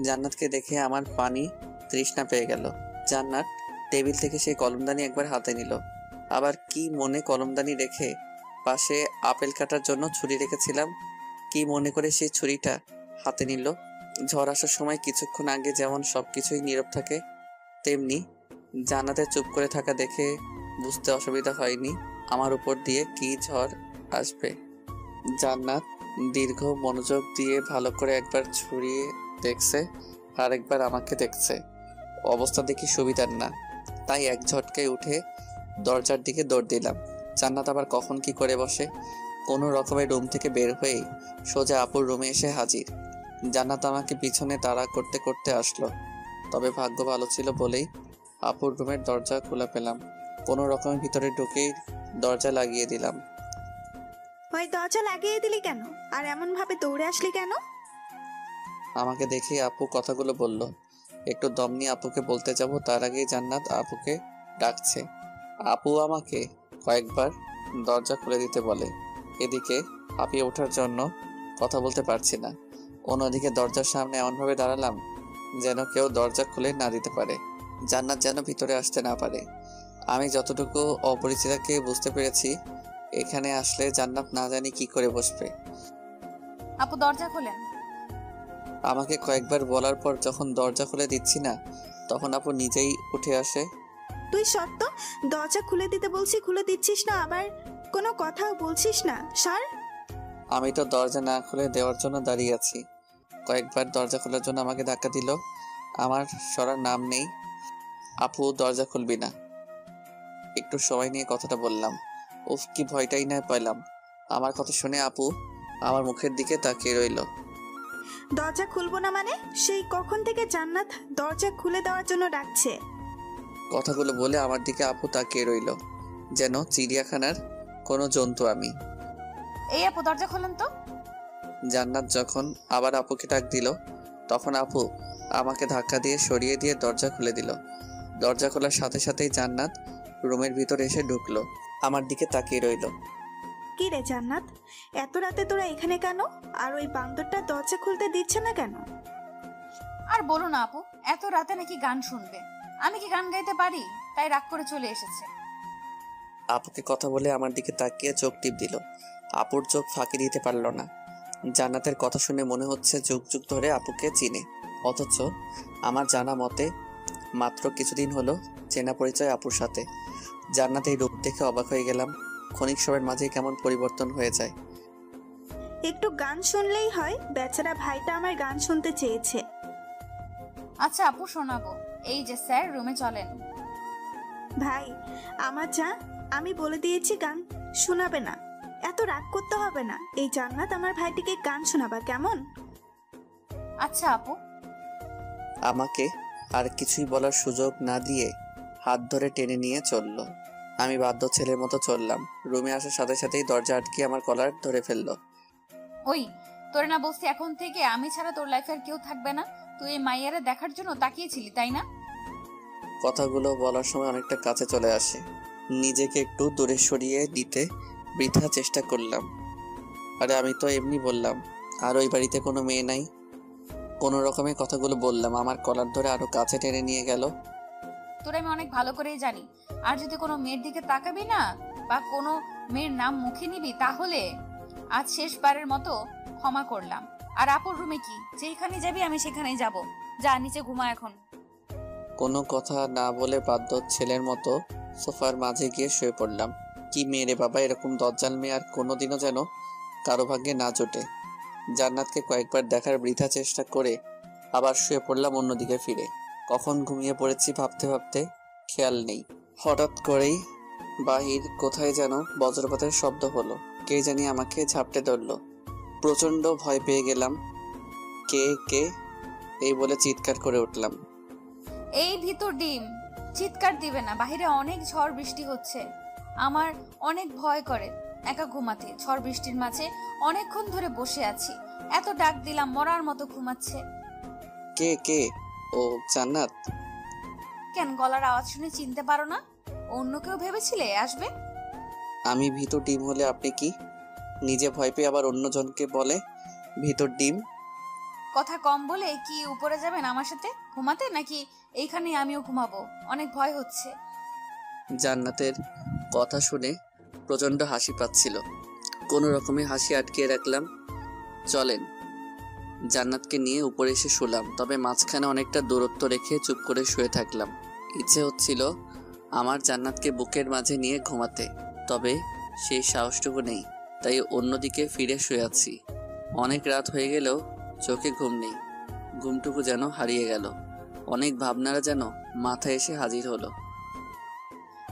জান্নাতকে দেখে আমার পানি তৃষ্ণা পেয়ে গেল। জান্নাত টেবিল থেকে সেই কলমদানি একবার হাতে নিল। আবার কি মনে কলমদানি রেখে পাশে আপেল কাটার জন্য ছুরি রেখেছিলাম, কি মনে করে সেই ছুরিটা হাতে নিল। ঝড় আসার সময় কিছুক্ষণ আগে যেমন সবকিছুই নীরব থাকে, তেমনি জান্নাতের চুপ করে থাকা দেখে বুঝতে অসুবিধা হয়নি আমার উপর দিয়ে কি ঝড় আসবে। জান্নাত দীর্ঘ মনোযোগ দিয়ে ভালো করে একবার ছুরিয়ে দেখছে, আর একবার আমাকে দেখছে। অবস্থা দেখি সুবিধার না, তাই এক ঝটকায় উঠে দরজার দিকে দৌড় দিলাম। জান্নাত আবার কখন কি করে বসে। কোনো রকমের রুম থেকে বের হয়ে সোজা আপুর রুমে এসে হাজির। জান্নাত আমাকে পিছনে তাড়া করতে করতে আসলো। তবে ভাগ্য ভালো ছিল বলেই আপুর রুমের দরজা খোলা পেলাম। কোনো রকমের ভিতরে ঢুকেই দরজা লাগিয়ে দিলাম। ওই দরজা লাগিয়ে দিলি কেন? আর এমন ভাবে দৌড়ে আসলি কেন? আমাকে দেখে আপু কথাগুলো বলল। একটু দম নিয়ে আপুকে বলতে যাব, তার আগেই জান্নাত আপুকে ডাকছে। আপু আমাকে কয়েকবার দরজা খুলে দিতে বলে। এদিকে হাঁপিয়ে ওঠার জন্য কথা বলতে পারছি না। অন্যদিকে দরজার সামনে এমনভাবে দাঁড়ালাম যেন কেউ দরজা খুলে না দিতে পারে, জান্নাত যেন ভিতরে আসতে না পারে। আমি যতটুকু অপরিচিতাকে বুঝতে পেরেছি, এখানে আসলে জান্নাত না জানি কি করে বসবে। আপু দরজা খোলেন। আমাকে কয়েকবার বলার পর যখন দরজা খুলে দিচ্ছি না, তখন আপু নিজেই উঠে আসে। তুই সত্য, দরজা খুলে দিতে বলছি খুলে দিচ্ছিস না, আবার কোনো কথাও বলছিস না। স্যার, আমি তো দরজা না খুলে দেওয়ার জন্য দাঁড়িয়ে আছি। কয়েকবার দরজা খোলার জন্য আমাকে ধাক্কা দিল। আমার সরার নাম নেই। আপু দরজা খুলবি না? একটু সময় নিয়ে কথাটা বললাম। উফ, কি ভয়টাই না পেলাম। আমার কথা শুনে আপু আমার মুখের দিকে তাকিয়ে রইল। দরজা খুলবো না মানে? সেই কখন থেকে জান্নাত দরজা খুলে দেওয়ার জন্য ডাকছে। কথাগুলো বলে আমার দিকে আপু তাকিয়ে রইল যেন চিড়িয়াখানার কোনো জন্তু আমি। এই আপু দরজা খোলেন তো। জান্নাত যখন আবার আপুকে ডাক দিল, তখন আপু আমাকে ধাক্কা দিয়ে সরিয়ে দিয়ে দরজা খুলে দিল। দরজা খোলার সাথে সাথেই জান্নাত রুমের ভিতরে এসে ঢুকলো, আমার দিকে তাকিয়ে রইল। কি রে জান্নাত, এত রাতে তোরা এখানে কেন? আর ওই বান্দরটা দরজা খুলতে দিচ্ছে না কেন? আর বলো না আপু, এত রাতে নাকি গান শুনবে। আমি কি গান গাইতে পারি? তাই রাগ করে চলে এসেছে। আপুকে কথা বলে আমার দিকে তাকিয়ে চোখ টিপ দিল। আপুর চোখ ফাঁকি দিতে পারল না। জান্নাতের কথা শুনে মনে হচ্ছে যুগ যুগ ধরে আপুকে চিনে, অথচ আমার জানা মতে মাত্র কিছুদিন হলো চেনা পরিচয় আপুর সাথে। জান্নাত এই রূপ দেখে অবাক হয়ে গেলাম। ক্ষণিক সময়ের মাঝে কেমন পরিবর্তন হয়ে যায়। একটু গান শুনলেই হয়, বেচারা ভাইটা আমার গান শুনতে চেয়েছে। আচ্ছা আপু শোনাবো। এই যে স্যার, রুমে চলেন। ভাই আমার যা, আমি বলে দিয়েছি গান শোনাবে না। এত রাগ করতে হবে না। এই জান্নাত আমার ভাইটিকে গান শোনাবা কেমন? আচ্ছা আপু। আমাকে আর কিছুই বলার সুযোগ না দিয়ে হাত ধরে টেনে নিয়ে চলল। আমি বাধ্য ছেলের মতো চললাম। রুমে আসার সাথে সাথেই দরজা আটকে আমার কলার ধরে ফেললো। ওই, তোরে না বলছি এখন থেকে আমি ছাড়া তোর লাইফে আর কেউ থাকবে না? তুই এই মাইয়ারে দেখার জন্য তাকিয়েছিলি, তাই না? কথাগুলো বলার সময় অনেকটা কাছে চলে আসে। নিজেকে একটু দূরে সরিয়ে দিতে বৃথা চেষ্টা করলাম। আরে আমি তো এমনি বললাম, আর ওই বাড়িতে কোনো মেয়ে নাই। কোনো রকমের কথাগুলো বললাম। আমার কলার ধরে আরো কাছে টেনে নিয়ে গেল। তোর আমি অনেক ভালো করেই জানি, আর যদি কোনো মেয়ের দিকে তাকাবি না বা কোনো মেয়ের নাম মুখে নিবি, তাহলে আজ শেষবারের মতো ক্ষমা করলাম। আর আপুর রুমে কি, যেখানে যাবি আমি সেখানেই যাব। যা নিচে ঘুমা এখন। কোনো কথা না বলে বাধ্য ছেলের মতো সোফার মাঝে গিয়ে শুয়ে পড়লাম। কি মেয়ে রে বাবা, এরকম দজ্জাল মেয়ে আর কোনোদিনও যেন কারো ভাগ্যে না জোটে। জান্নাতকে কয়েকবার দেখার বৃথা চেষ্টা করে আবার শুয়ে পড়লাম অন্যদিকে ফিরে। কখন ঘুমিয়ে পড়েছি ভাবতে ভাবতে খেয়াল নেই। হঠাৎ করেই বাহির কোথায় যেন বজ্রপাতের শব্দ হলো। কে জানি আমাকে ঝাপটে ধরলো। প্রচন্ড ভয় পেয়ে গেলাম। কে কে এই বলে চিৎকার করে উঠলাম। এই ভিতর ডিম, চিৎকার দিবে না, বাইরে অনেক ঝড় বৃষ্টি হচ্ছে। আমার অনেক ভয় করে একা ঘুমাতে। ঝড় বৃষ্টির মাঝে অনেকক্ষণ ধরে বসে আছি, এত ডাক দিলাম মরার মতো ঘুমাচ্ছে। কে কে? ও জান্নাত। কেন গলার আওয়াজ শুনে চিনতে পারো না? অন্য কেউ ভেবেছিলে আসবে? আমি ভিতর ডিম হলে আপনি কি? নিজে ভয় পেয়ে আবার অন্যজনকে বলে ভিতর ডিম। কথা কম বলে কি উপরে যাবেন আমার সাথে ঘুমাতে, নাকি এইখানে আমিও ঘুমাবো? অনেক ভয় হচ্ছে। জান্নাতের কথা শুনে প্রচন্ড হাসি পাচ্ছিল। কোনো রকমে হাসি আটকিয়ে রাখলাম। চলেন। জান্নাতকে নিয়ে উপরে এসে শুলাম, তবে মাঝখানে অনেকটা দূরত্ব রেখে চুপ করে শুয়ে থাকলাম। ইচ্ছে হচ্ছিল আমার জান্নাতকে বুকের মাঝে নিয়ে ঘুমাতে, তবে সেই সাহসটুকু নেই। তাই অন্যদিকে ফিরে শুয়ে আছি। অনেক রাত হয়ে গেলেও চোখে ঘুম নেই। ঘুমটুকু যেন হারিয়ে গেল। অনেক ভাবনারা যেন মাথায় এসে হাজির হলো।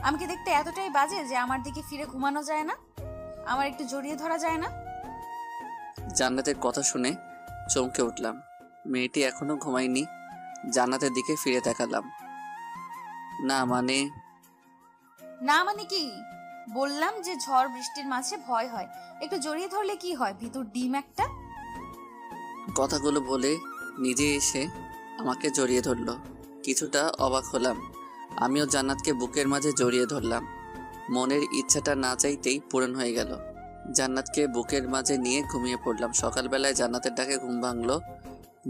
আমাকে দেখতে এতটাই বাজে যে আমার দিকে ফিরে ঘুমানো যায় না? আমার একটু জড়িয়ে ধরা যায় না? জান্নাতের কথা শুনে চমকে উঠলাম। মেয়েটি এখনো ঘুমায়নি। জান্নাতের দিকে ফিরে তাকালাম। না মানে না মানে কি? বললাম যে ঝড় বৃষ্টির মাঝে ভয় হয়, একটু জড়িয়ে ধরলে কি হয়, ভিতর ডিম একটা। কথাগুলো বলে নিজে এসে আমাকে জড়িয়ে ধরলো। কিছুটা অবাক হলাম। আমিও জান্নাতকে বুকের মাঝে জড়িয়ে ধরলাম। মনের ইচ্ছাটা না চাইতেই পূরণ হয়ে গেল। জান্নাতকে বুকের মাঝে নিয়ে ঘুমিয়ে পড়লাম। সকালবেলায় জান্নাতের ডাকে ঘুম ভাঙলো।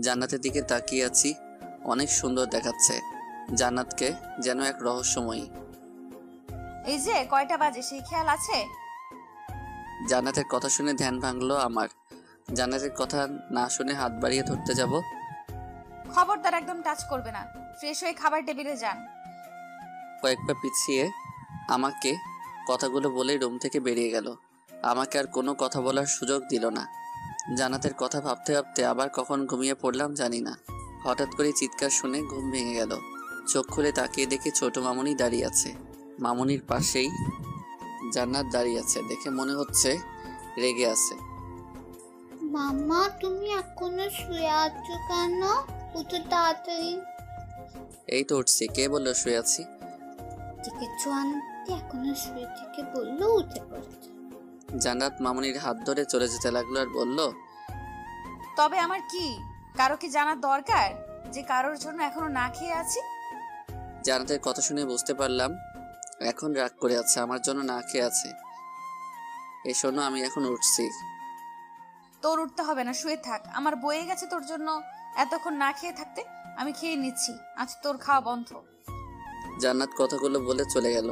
জান্নাতের দিকে তাকিয়ে আছি, অনেক সুন্দর দেখাচ্ছে। জান্নাতকে যেন এক রহস্যময়ী। এই যে কয়টা বাজে সেই খেয়াল আছে? জান্নাতের কথা শুনে ধ্যান ভাঙলো আমার। জান্নাতের কথা না শুনে হাত বাড়িয়ে ধরতে যাব। খবরদার, একদম টাচ করবে না। ফ্রেশ হয়ে খাবার টেবিলে যান। কয়েক পা পিছিয়ে আমাকে কথাগুলো বলে রুম থেকে বেরিয়ে গেল। আমাকে আর কোনো কথা বলার সুযোগ দিল না। জান্নাতের কথা ভাবতে ভাবতে আবার কখন ঘুমিয়ে পড়লাম জানি না। হঠাৎ করে চিৎকার শুনে ঘুম ভেঙে গেল। চোখ খুলে তাকিয়ে দেখি ছোট মামুনি দাঁড়িয়ে আছে। মামুনির পাশেই জান্নাত দাঁড়িয়ে আছে। দেখে মনে হচ্ছে রেগে আছে। মাম্মা, তুমি এখনো শুয়ে আছো কেন? উঠো তাড়াতাড়ি। এই তো উঠছি। কে বললো শুয়ে আছি? দেখেছো আন্টি, এখনো শুয়ে থেকে বললো উঠে পড়েছে। জান্নাত মামুনির হাত ধরে চলে যেতে লাগলো আর বলল, তবে আমার কি কারো কি জানার দরকার যে কারোর জন্য এখনো না খেয়ে আছি? জান্নাতের কথা শুনে বুঝতে পারলাম এখন রাগ করে আছে, আমার জন্য না খেয়ে আছে। এই শোনো, আমি এখন উঠছি। তোর উঠতে হবে না, শুয়ে থাক। আমার বয়ে গেছে তোর জন্য এতক্ষণ না খেয়ে থাকতে। আমি খেয়ে নিচ্ছি, আজ তোর খাওয়া বন্ধ। জান্নাত কথাগুলো বলে চলে গেল।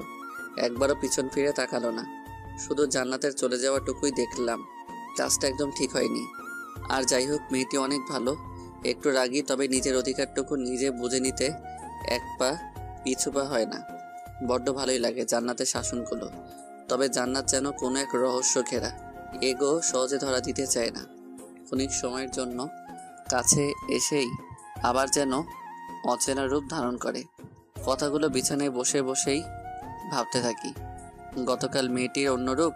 একবারও পিছন ফিরে তাকালো না। শুধু জান্নাতের চলে যাওয়াটুকুই দেখলাম। কাজটা একদম ঠিক হয়নি। আর যাই হোক, মেয়েটি অনেক ভালো। একটু রাগী, তবে নিজের অধিকারটুকু নিজে বুঝে নিতে এক পা পিছু পা হয় না। বড্ড ভালোই লাগে জান্নাতের শাসনগুলো। তবে জান্নাত যেন কোনো এক রহস্য ঘেরা। এগো সহজে ধরা দিতে চায় না। ক্ষণিক সময়ের জন্য কাছে এসেই আবার যেন অচেনা রূপ ধারণ করে। কথাগুলো বিছানায় বসে বসেই ভাবতে থাকি। গতকাল মেয়েটির অন্য রূপ,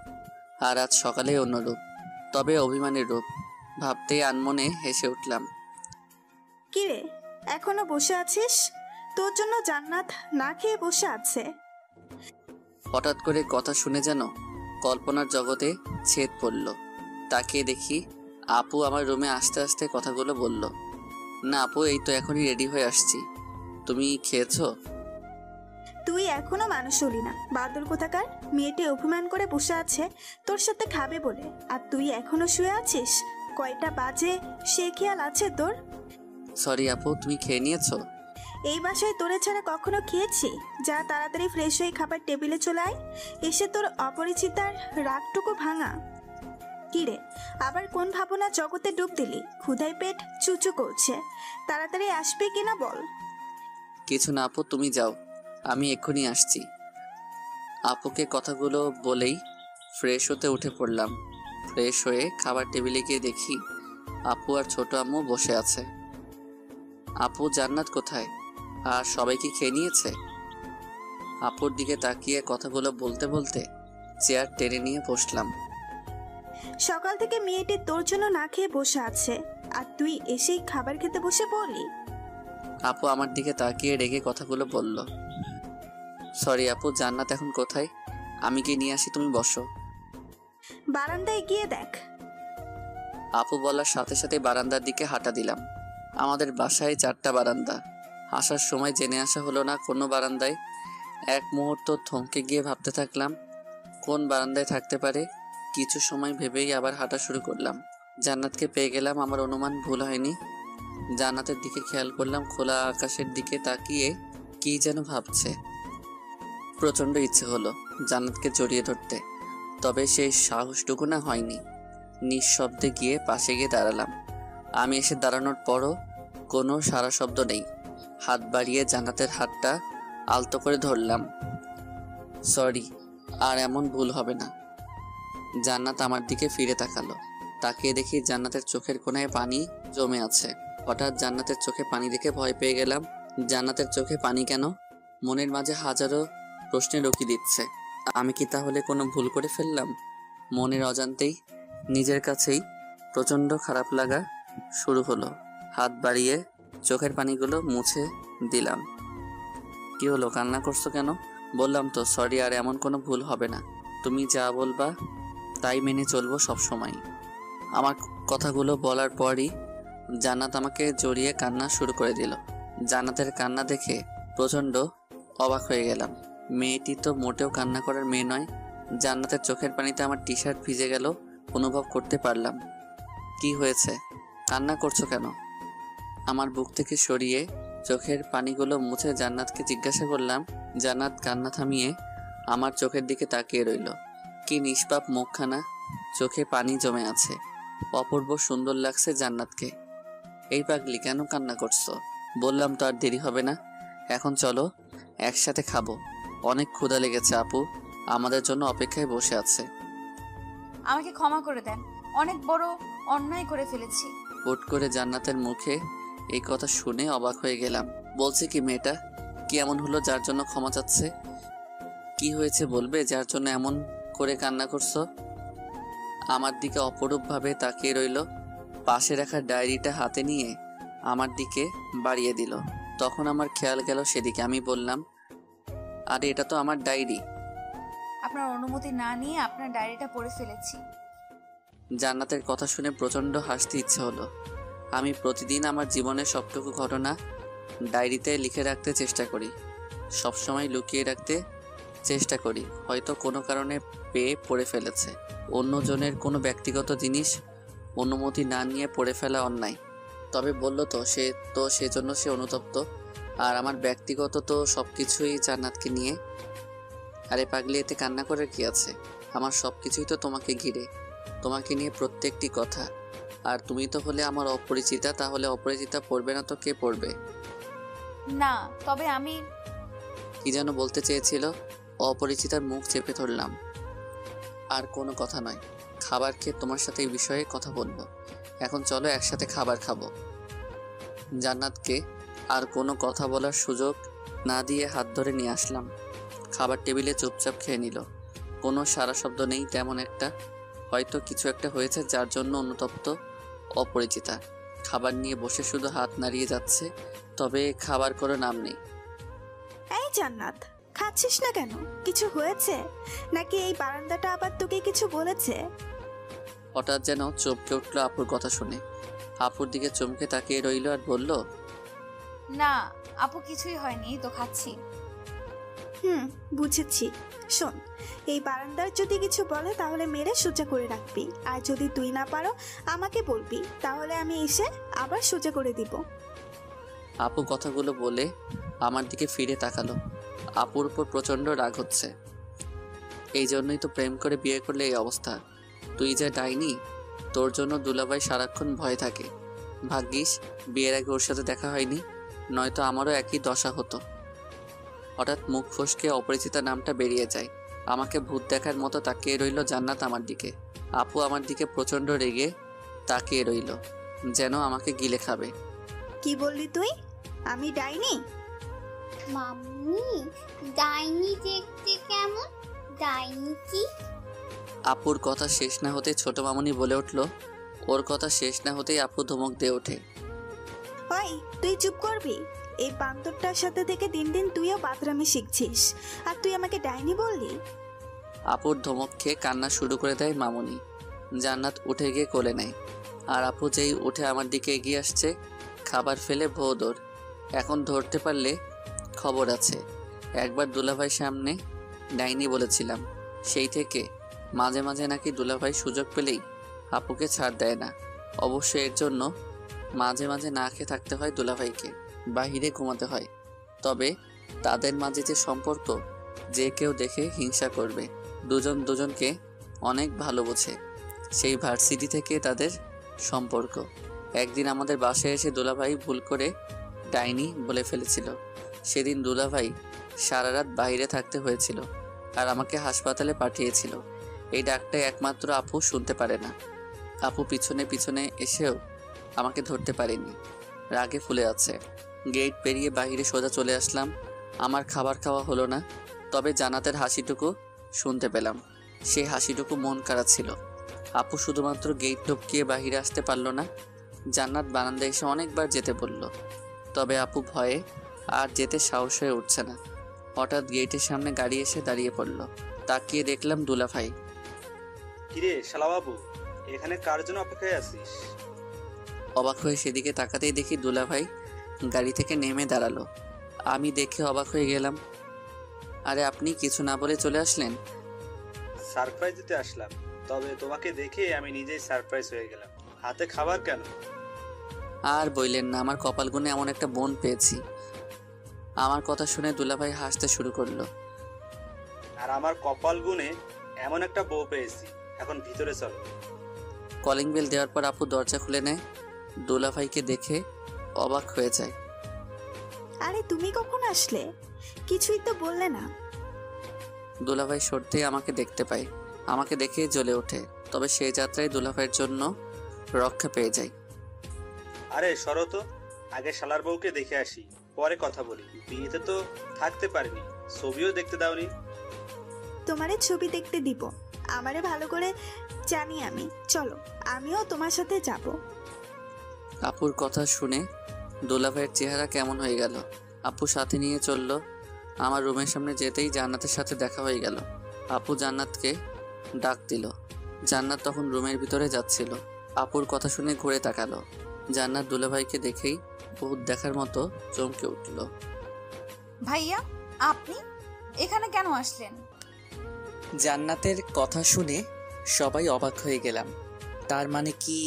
আর আজ সকালে অন্য রূপ, তবে অভিমানের রূপ। ভাবতেই আনমনে হেসে উঠলাম। কিরে, এখনো বসে আছিস? তোর জন্য জান্নাত না খেয়ে বসে আছে। হঠাৎ করে কথা শুনে যেন কল্পনার জগতে ছেদ পড়ল। তাকিয়ে দেখি আপু আমার রুমে আসতে আসতে কথাগুলো বলল, না আপু, এই তো এখনই রেডি হয়ে আসছি। তুমি খেয়েছো? তুই এখনো মানুষ হলি না, বাদল কোথাকার। মেয়েটি অভিমান করে বসে আছে তোর সাথে খাবে বলে, আর তুই এখনো শুয়ে আছিস। কয়টা বাজে সে খেয়াল আছে তোর? সরি আপু, তুমি খেয়ে নিয়েছো? এই বাসায় তোরে ছাড়া কখনো খেয়েছি? যা তাড়াতাড়ি ফ্রেশ হয়ে খাবার টেবিলে চলে আয়। এসে তোর অপরিচিতার রাগটুকু ভাঙা। কিরে, আবার কোন ভাবনা জগতে ডুব দিলি? ক্ষুধায় পেট চুচু করছে, তাড়াতাড়ি আসবে কিনা বল। কিছু না আপু, তুমি যাও, আমি এক্ষুনি আসছি। আপুকে কথাগুলো বলেই ফ্রেশ হতে উঠে পড়লাম। ফ্রেশ হয়ে খাবার টেবিলে গিয়ে দেখি আপু আর ছোট আম্মু বসে আছে। আপু, জান্নাত কোথায়? আর সবাই কি খেয়ে নিয়েছে? আপুর দিকে তাকিয়ে কথাগুলো বলতে বলতে চেয়ার টেনে নিয়ে বসলাম। সকাল থেকে মেয়েটি তোর জন্য না খেয়ে বসে আছে, আর তুই এসেই খাবার খেতে বসে পড়লি। আপু আমার দিকে তাকিয়ে রেগে কথাগুলো বলল, সরি আপু, জান্নাত এখন কোথায়? আমি কি নিয়ে আসি, তুমি বসো। বারান্দায় গিয়ে দেখ। আপু বলার সাথে সাথে বারান্দার দিকে হাঁটা দিলাম। আমাদের বাসায় 4টা বারান্দা। আসার সময় জেনে আসা হলো না কোনো বারান্দায়। এক মুহূর্ত থমকে গিয়ে ভাবতে থাকলাম কোন বারান্দায় থাকতে পারে। কিছু সময় ভেবেই আবার হাঁটা শুরু করলাম। জান্নাতকে পেয়ে গেলাম, আমার অনুমান ভুল হয়নি। জান্নাতের দিকে খেয়াল করলাম, খোলা আকাশের দিকে তাকিয়ে কি যেন ভাবছে। প্রচণ্ড ইচ্ছে হলো জান্নাতকে জড়িয়ে ধরতে, তবে সেই সাহসটুকু না হয়নি। নিঃশব্দে গিয়ে পাশে গিয়ে দাঁড়ালাম। আমি এসে দাঁড়ানোর পরও কোনো সারা শব্দ নেই। হাত বাড়িয়ে জান্নাতের হাতটা আলতো করে ধরলাম। সরি, আর এমন ভুল হবে না। জান্নাত আমার দিকে ফিরে তাকালো। তাকিয়ে দেখি জান্নাতের চোখের কোণায় পানি জমে আছে। হঠাৎ জান্নাতের চোখে পানি দেখে ভয় পেয়ে গেলাম। জান্নাতের চোখে পানি কেন? মনের মাঝে হাজারো প্রশ্নে রকি দিচ্ছে। আমি কি তাহলে কোনো ভুল করে ফেললাম? মনের অজান্তেই নিজের কাছেই প্রচণ্ড খারাপ লাগা শুরু হলো। হাত বাড়িয়ে চোখের পানিগুলো মুছে দিলাম। কি হলো, কান্না করছো কেন? বললাম তো সরি, আর এমন কোনো ভুল হবে না। তুমি যা বলবা তাই মেনে চলবো সব সময়। আমার কথাগুলো বলার পরই জান্নাত আমাকে জড়িয়ে কান্না শুরু করে দিল। জান্নাতের কান্না দেখে প্রচণ্ড অবাক হয়ে গেলাম। মেয়েটি তো মোটেও কান্না করার মেয়ে নয়। জান্নাতের চোখের পানিতে আমার টি শার্ট ভিজে গেল অনুভব করতে পারলাম। কি হয়েছে, কান্না করছো কেন? আমার বুক থেকে সরিয়ে চোখের পানিগুলো মুছে জান্নাতকে জিজ্ঞাসা করলাম। জান্নাত কান্না থামিয়ে আমার চোখের দিকে তাকিয়ে রইল। কি নিষ্পাপ মুখখানা, চোখে পানি জমে আছে। অপূর্ব সুন্দর লাগছে জান্নাতকে। এই পাগলি, কেন কান্না করছো? বললাম তো আর দেরি হবে না, এখন চলো একসাথে খাবো। অনেক ক্ষুধা লেগেছে, আপু আমাদের জন্য অপেক্ষায় বসে আছে। আমাকে ক্ষমা করে দেন, অনেক বড় অন্যায় করে ফেলেছি। হুট করে জান্নাতের মুখে এই কথা শুনে অবাক হয়ে গেলাম। বলছে কি মেয়েটা? কি এমন হলো যার জন্য ক্ষমা চাচ্ছে? কি হয়েছে বলবে যার জন্য এমন করে কান্না করছো? আমার দিকে অপরূপভাবে তাকিয়ে রইল। পাশে রাখা ডায়েরিটা হাতে নিয়ে আমার দিকে বাড়িয়ে দিল। তখন আমার খেয়াল গেল সেদিকে। আমি বললাম, আরে এটা তো আমার ডায়েরি। আপনার অনুমতি না নিয়ে আপনার ডায়েরিটা পড়ে ফেলেছি। জান্নাতের কথা শুনে প্রচণ্ড হাসতে ইচ্ছে হলো। আমি প্রতিদিন আমার জীবনের সবটুকু ঘটনা ডায়েরিতে লিখে রাখতে চেষ্টা করি, সবসময় লুকিয়ে রাখতে চেষ্টা করি। হয়তো কোনো কারণে পেয়ে পড়ে ফেলেছে। অন্যজনের কোনো ব্যক্তিগত জিনিস অনুমতি না নিয়ে পড়ে ফেলা অন্যায়। তবে বলল তো সেজন্য সে অনুতপ্ত। আর আমার ব্যক্তিগত তো সব কিছুই জান্নাতকে নিয়ে। আরে পাগলি, এতে কান্না করার কি আছে? আমার সব কিছুই তো তোমাকে ঘিরে, তোমাকে নিয়ে প্রত্যেকটি কথা। আর তুমি তো হলে আমার অপরিচিতা, তাহলে অপরিচিতা পড়বে না তো কে পড়বে? না, তবে আমি কি যেন বলতে চেয়েছিল। অপরিচিতার মুখ চেপে ধরলাম। আর কোনো কথা নয়, খাবার খেয়ে তোমার সাথে এই বিষয়ে কথা বলবো। এখন চলো একসাথে খাবার খাবো। জান্নাতকে আর কোনো কথা বলার সুযোগ না দিয়ে হাত ধরে নিয়ে আসলাম। খাবার টেবিলে চুপচাপ খেয়ে নিল। কোনো সারা শব্দ নেই তেমন একটা। হয়তো কিছু একটা হয়েছে যার জন্য অনুতপ্ত অপরিচিতা। খাবার নিয়ে বসে শুধু হাত নাড়িয়ে যাচ্ছে, তবে খাবার কোনো নাম নেই। এই জান্নাত, খাচ্ছিস না কেন? কিছু হয়েছে নাকি এই বারান্দাটা আবার তোকে কিছু বলেছে? হঠাৎ যেন চমকে উঠলো আপুর কথা শুনে। আপুর দিকে চমকে তাকিয়ে রইল আর বলল, না আপু, কিছুই হয়নি, তো খাচ্ছি। বুঝেছি। শোন, এই বারান্দার যদি কিছু বলে তাহলে মেরে সোজা করে রাখবি, আর যদি তুই না পারো আমাকে বলবি, তাহলে আমি এসে আবার সোজা করে দিব। আপু কথাগুলো বলে আমার দিকে ফিরে তাকালো। আপুর উপর প্রচণ্ড রাগ হচ্ছে। এই জন্যই তো প্রেম করে বিয়ে করলে এই অবস্থা। তুই যা ডাইনি, তোর জন্য দুলাভাই সারাক্ষণ ভয় থাকে। ভাগ্যিস বিয়ের আগে ওর সাথে দেখা হয়নি, নয়তো আমারও একই দশা হতো। হঠাৎ মুখ ফসকে অপরিচিতা নামটা বেরিয়ে যায়। আমাকে ভূত দেখার মতো তাকিয়ে রইল জান্নাত আমার দিকে। আপু আমার দিকে প্রচণ্ড রেগে তাকিয়ে রইল, যেন আমাকে গিলে খাবে। কি বললি তুই? আমি ডাইনি? মাম্মি, ডাইনি দেখতে কেমন? ডাইনি কি? আপুর কথা শেষ না হতে ছোট মামুনি বলে উঠল। ওর কথা শেষ না হতেই আপু ধমক দিয়ে ওঠে। ওই, তুই চুপ করবি? এই বান্দরটার সাথে থেকে দিন দিন তুইও বাদরামি শিখছিস, আর তুই আমাকে ডাইনি বললি? আপুর ধমক খেয়ে কান্না শুরু করে দেয় মামুনি। জান্নাত উঠে গিয়ে কোলে নেয়। আর আপু যেই উঠে আমার দিকে এগিয়ে আসছে, খাবার ফেলে ভো দৌড়। এখন ধরতে পারলে খবর আছে। একবার দুলাভাই সামনে ডাইনি বলেছিলাম, সেই থেকে মাঝে মাঝে নাকি দুলাভাই সুযোগ পেলেই আপুকে ছাড় দেয় না। অবশ্য এর জন্য মাঝে মাঝে না খেয়ে থাকতে হয় দুলাভাইকে, বাহিরে ঘুমাতে হয়। তবে তাদের মাঝে যে সম্পর্ক, যে কেউ দেখে হিংসা করবে। দুজন দুজনকে অনেক ভালো বোঝে, সেই ভার্সিটি থেকে তাদের সম্পর্ক। একদিন আমাদের বাসায় এসে দুলাভাই ভুল করে ডাইনি বলে ফেলেছিল। সেদিন দুলাভাই সারা রাত বাইরে থাকতে হয়েছিল আর আমাকে হাসপাতালে পাঠিয়েছিল। এই ডাকটা একমাত্র আপু শুনতে পারে না। আপু পিছনে পিছনে এসেও আমাকে ধরতে পারেনি, রাগে ফুলে আছে। গেট পেরিয়ে বাইরে সোজা চলে আসলাম। আমার খাবার খাওয়া হলো না, তবে জান্নাতের হাসিটুকু শুনতে পেলাম। সেই হাসিটুকু মন কাড়া ছিল। আপু শুধুমাত্র গেট টপকিয়ে বাইরে আসতে পারল না। জান্নাত বারান্দায় এসে অনেকবার যেতে বলল, তবে আপু ভয়ে আর যেতে সাহস হয়ে উঠছে না। হঠাৎ গেটের সামনে গাড়ি এসে দাঁড়িয়ে পড়ল। তাকিয়ে দেখলাম দুলাভাই। কিরে শালাবাবু, এখানে কার জন্য অপেক্ষায় আছিস? অবাক হয়ে সেদিকে তাকাতেই দেখি দুলাভাই গাড়ি থেকে নেমে দাঁড়ালো। আমি দেখে অবাক হয়ে গেলাম। আরে আপনি কিছু না বলে চলে আসলেন? সারপ্রাইজ দিতে আসলাম, তবে তোমাকে দেখে আমি নিজেই সারপ্রাইজ হয়ে গেলাম। হাতে খাবার কেন? আর বললেন না, আমার কপাল গুনে এমন একটা বোন পেয়েছি। আমার কথা শুনে দুলাভাই হাসতে শুরু করলো। আর আমার কপাল গুনে এমন একটা বউ পেয়েছি। এখন ভিতরে চলো। কলিং বেল দেওয়ার পর আপু দরজা খুলে নেয়। দুলাভাইকে দেখে অবাক হয়ে যায়। আরে তুমি কখন আসলে? কিছুই তো বললে না। দুলাভাই সরতেই আমাকে দেখতে পায়। আমাকে দেখে জ্বলে ওঠে। তবে সেই যাত্রায় দুলাভাইয়ের জন্য রক্ষা পেয়ে যায়। আরে সরো তো, আগে শালার বউকে দেখে আসি, পরে কথা বলি। বিয়েতে তো থাকতে পারিনি, ছবিও দেখতে দাওনি। তোমারে ছবি দেখতে দিব, আমারে ভালো করে জানি আমি। চলো, আমিও তোমার সাথে যাব। আপুর কথা শুনে দুলাভাইয়ের চেহারা কেমন হয়ে গেল। আপু সাথে নিয়ে চলল। আমার রুমের সামনে যেতেই জান্নাতের সাথে দেখা হয়ে গেল। আপু জান্নাতকে ডাক দিল। জান্নাত তখন রুমের ভিতরে যাচ্ছিল। আপুর কথা শুনে ঘুরে তাকালো। জান্নাত দুলাভাইকে দেখেই ভূত দেখার মতো চমকে উঠল। ভাইয়া, আপনি এখানে কেন আসলেন? জান্নাতের কথা শুনে সবাই অবাক হয়ে গেলাম। তার মানে কি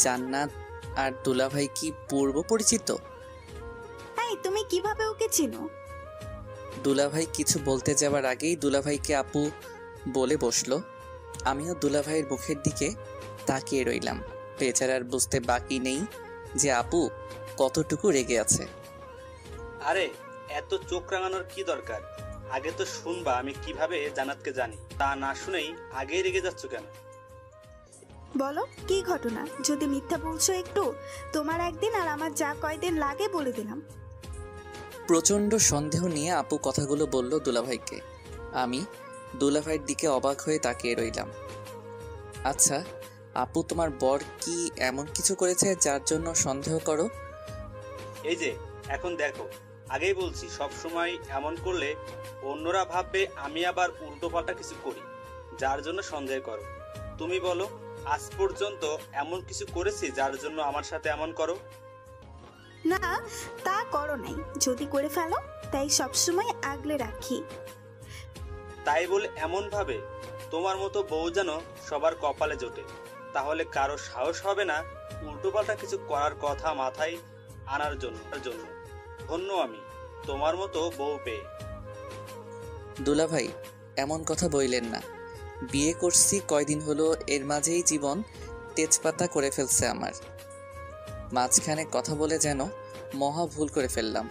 জান্নাত আর দুলাভাই কি পূর্ব পরিচিত? এই তুমি কিভাবে ওকে চিনো? দুলাভাই কিছু বলতে যাওয়ার আগেই দুলাভাইকে আপু বলে বসলো। আমিও দুলাভাইয়ের মুখের দিকে তাকিয়ে রইলাম। বেচারার বুঝতে বাকি নেই যে আপু কতটুকু রেগে আছে। আরে এত চোখ রাঙানোর কি দরকার? আগে তো শুনবা আমি কিভাবে জান্নাতকে জানি। তা না শুনেই আগেই রেগে যাচ্ছ কেন? বলো কি ঘটনা? যদি মিথ্যা বলছো একটু, তোমার একদিন আর আমার যা কয়দিন লাগে বলে দিলাম। প্রচণ্ড সন্দেহ নিয়ে আপু কথাগুলো বলল দুলাভাইকে। আমি দুলাভাইয়ের দিকে অবাক হয়ে তাকিয়ে রইলাম। আচ্ছা আপু, তোমার বর কি এমন কিছু করেছে যার জন্য সন্দেহ করো? এই যে এখন দেখো, আগেই বলছি সব সময় এমন করলে অন্যরা ভাববে আমি আবার উল্টোপাল্টা কিছু করি, যার জন্য সন্দেহ করো। তুমি বলো, আজ পর্যন্ত এমন কিছু করেছি যার জন্য আমার সাথে এমন করো? না, তা করো নাই। যদি করে ফেলো তাই সবসময় আগলে রাখি। তাই বলে এমন ভাবে তোমার মতো বউ যেন সবার কপালে জোটে, তাহলে কারো সাহস হবে না উল্টোপাল্টা কিছু করার কথা মাথায় আনার জন্য। ধন্য আমি তোমার মতো বউ পেয়ে। দুলাভাই এমন কথা বইলেন না। বিয়ে করছি কয়দিন হলো, এর মাঝেই জীবন তেজপাতা করে ফেলছে আমার। মাঝখানে কথা বলে যেন মহা ভুল করে ফেললাম।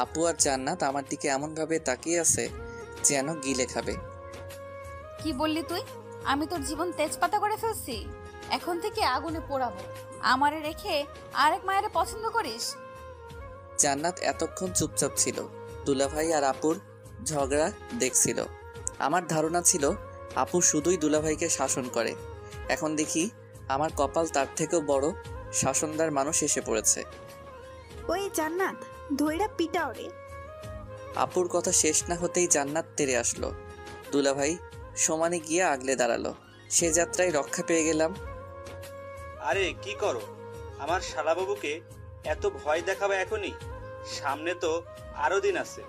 আপু আর জান্নাত আমার দিকে এমনভাবে তাকিয়ে আছে যেন গিলে খাবে। কি বললি তুই? আমি তোর জীবন তেজপাতা করে ফেলছি? এখন থেকে আগুনে পোড়াবো। আমারে রেখে আরেক মায়ের পছন্দ করিস? জান্নাত এতক্ষণ চুপচাপ ছিল। দুলাভাই আর আপুর ঝগড়া দেখছিল। আমার ধারণা ছিল আপু শুধুই দুলাভাইকে শাসন করে। এখন দেখি আমার কপাল তার থেকেও বড় শাসনদার মানুষ এসে পড়েছে। ওই জান্নাত, ধইরা পিটাও রে। আপুর কথা শেষ না হতেই জান্নাত তেড়ে আসলো। দুলাভাই সমানে গিয়ে আগলে দাঁড়ালো। সে যাত্রায় রক্ষা পেয়ে গেলাম। আরে কি করো? আমার শালাবাবুকে এত ভয় দেখাবে এখনই? সামনে তো আরো দিন আছে।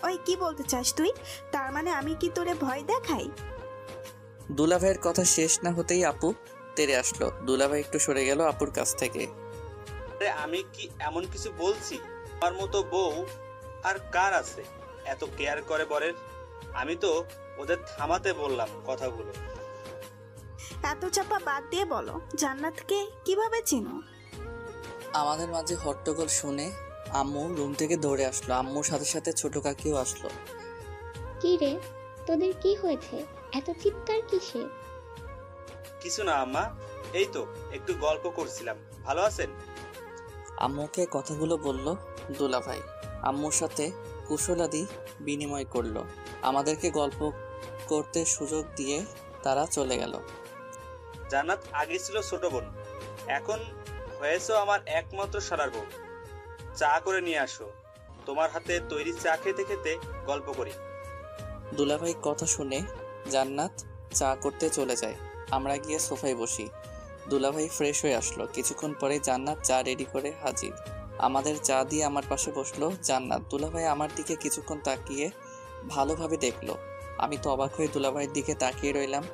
ওই কি বলতে চাস তুই? তার মানে আমি কি তোরে ভয় দেখাই? দুলাভাইয়ের কথা শেষ না হতেই আপু তেড়ে আসলো। দুলাভাই একটু সরে গেল আপুর কাছ থেকে। আরে আমি কি এমন কিছু বলছি? আমার মতো বউ আর কার আছে এত কেয়ার করে বরের? আমি তো ওদের থামাতে বললাম কথাগুলো। এত চাপা বাদ দিয়ে বলো, জান্নাতকে কিভাবে চিনো? আমাদের মাঝে হট্টগোল শুনে আম্মু রুম থেকে দৌড়ে আসলো। আম্মুর সাথে সাথে ছোট কাকিও আসলো। কি রে, তোদের কি হয়েছে? এত চিৎকার কিসে? কিছু না আম্মা, এই তো একটু গল্প করছিলাম। ভালো আছেন? আম্মুকে কথাগুলো বলল দুলাভাই। আম্মুর সাথে কুশলাদি বিনিময় করলো। আমাদেরকে গল্প করতে সুযোগ দিয়ে তারা চলে গেল। জান্নাত আগে ছিল ছোট বোন, এখন হয়েছে আমার একমাত্র শালার বউ। চা করে নিয়ে আসো। তোমার হাতে তৈরি চা খেতে খেতে গল্প করি। দুলাভাই কথা শুনে জান্নাত চা করতে চলে যায়। আমরা গিয়ে সোফায় বসি। দুলাভাই ফ্রেশ হয়ে আসলো। কিছুক্ষণ পরে জান্নাত চা রেডি করে হাজির। আমাদের চা দিয়ে আমার পাশে বসলো জান্নাত। দুলাভাই আমার দিকে কিছুক্ষণ তাকিয়ে ভালোভাবে দেখলো। আমি তো অবাক হয়ে দুলাভাইয়ের দিকে তাকিয়ে রইলাম।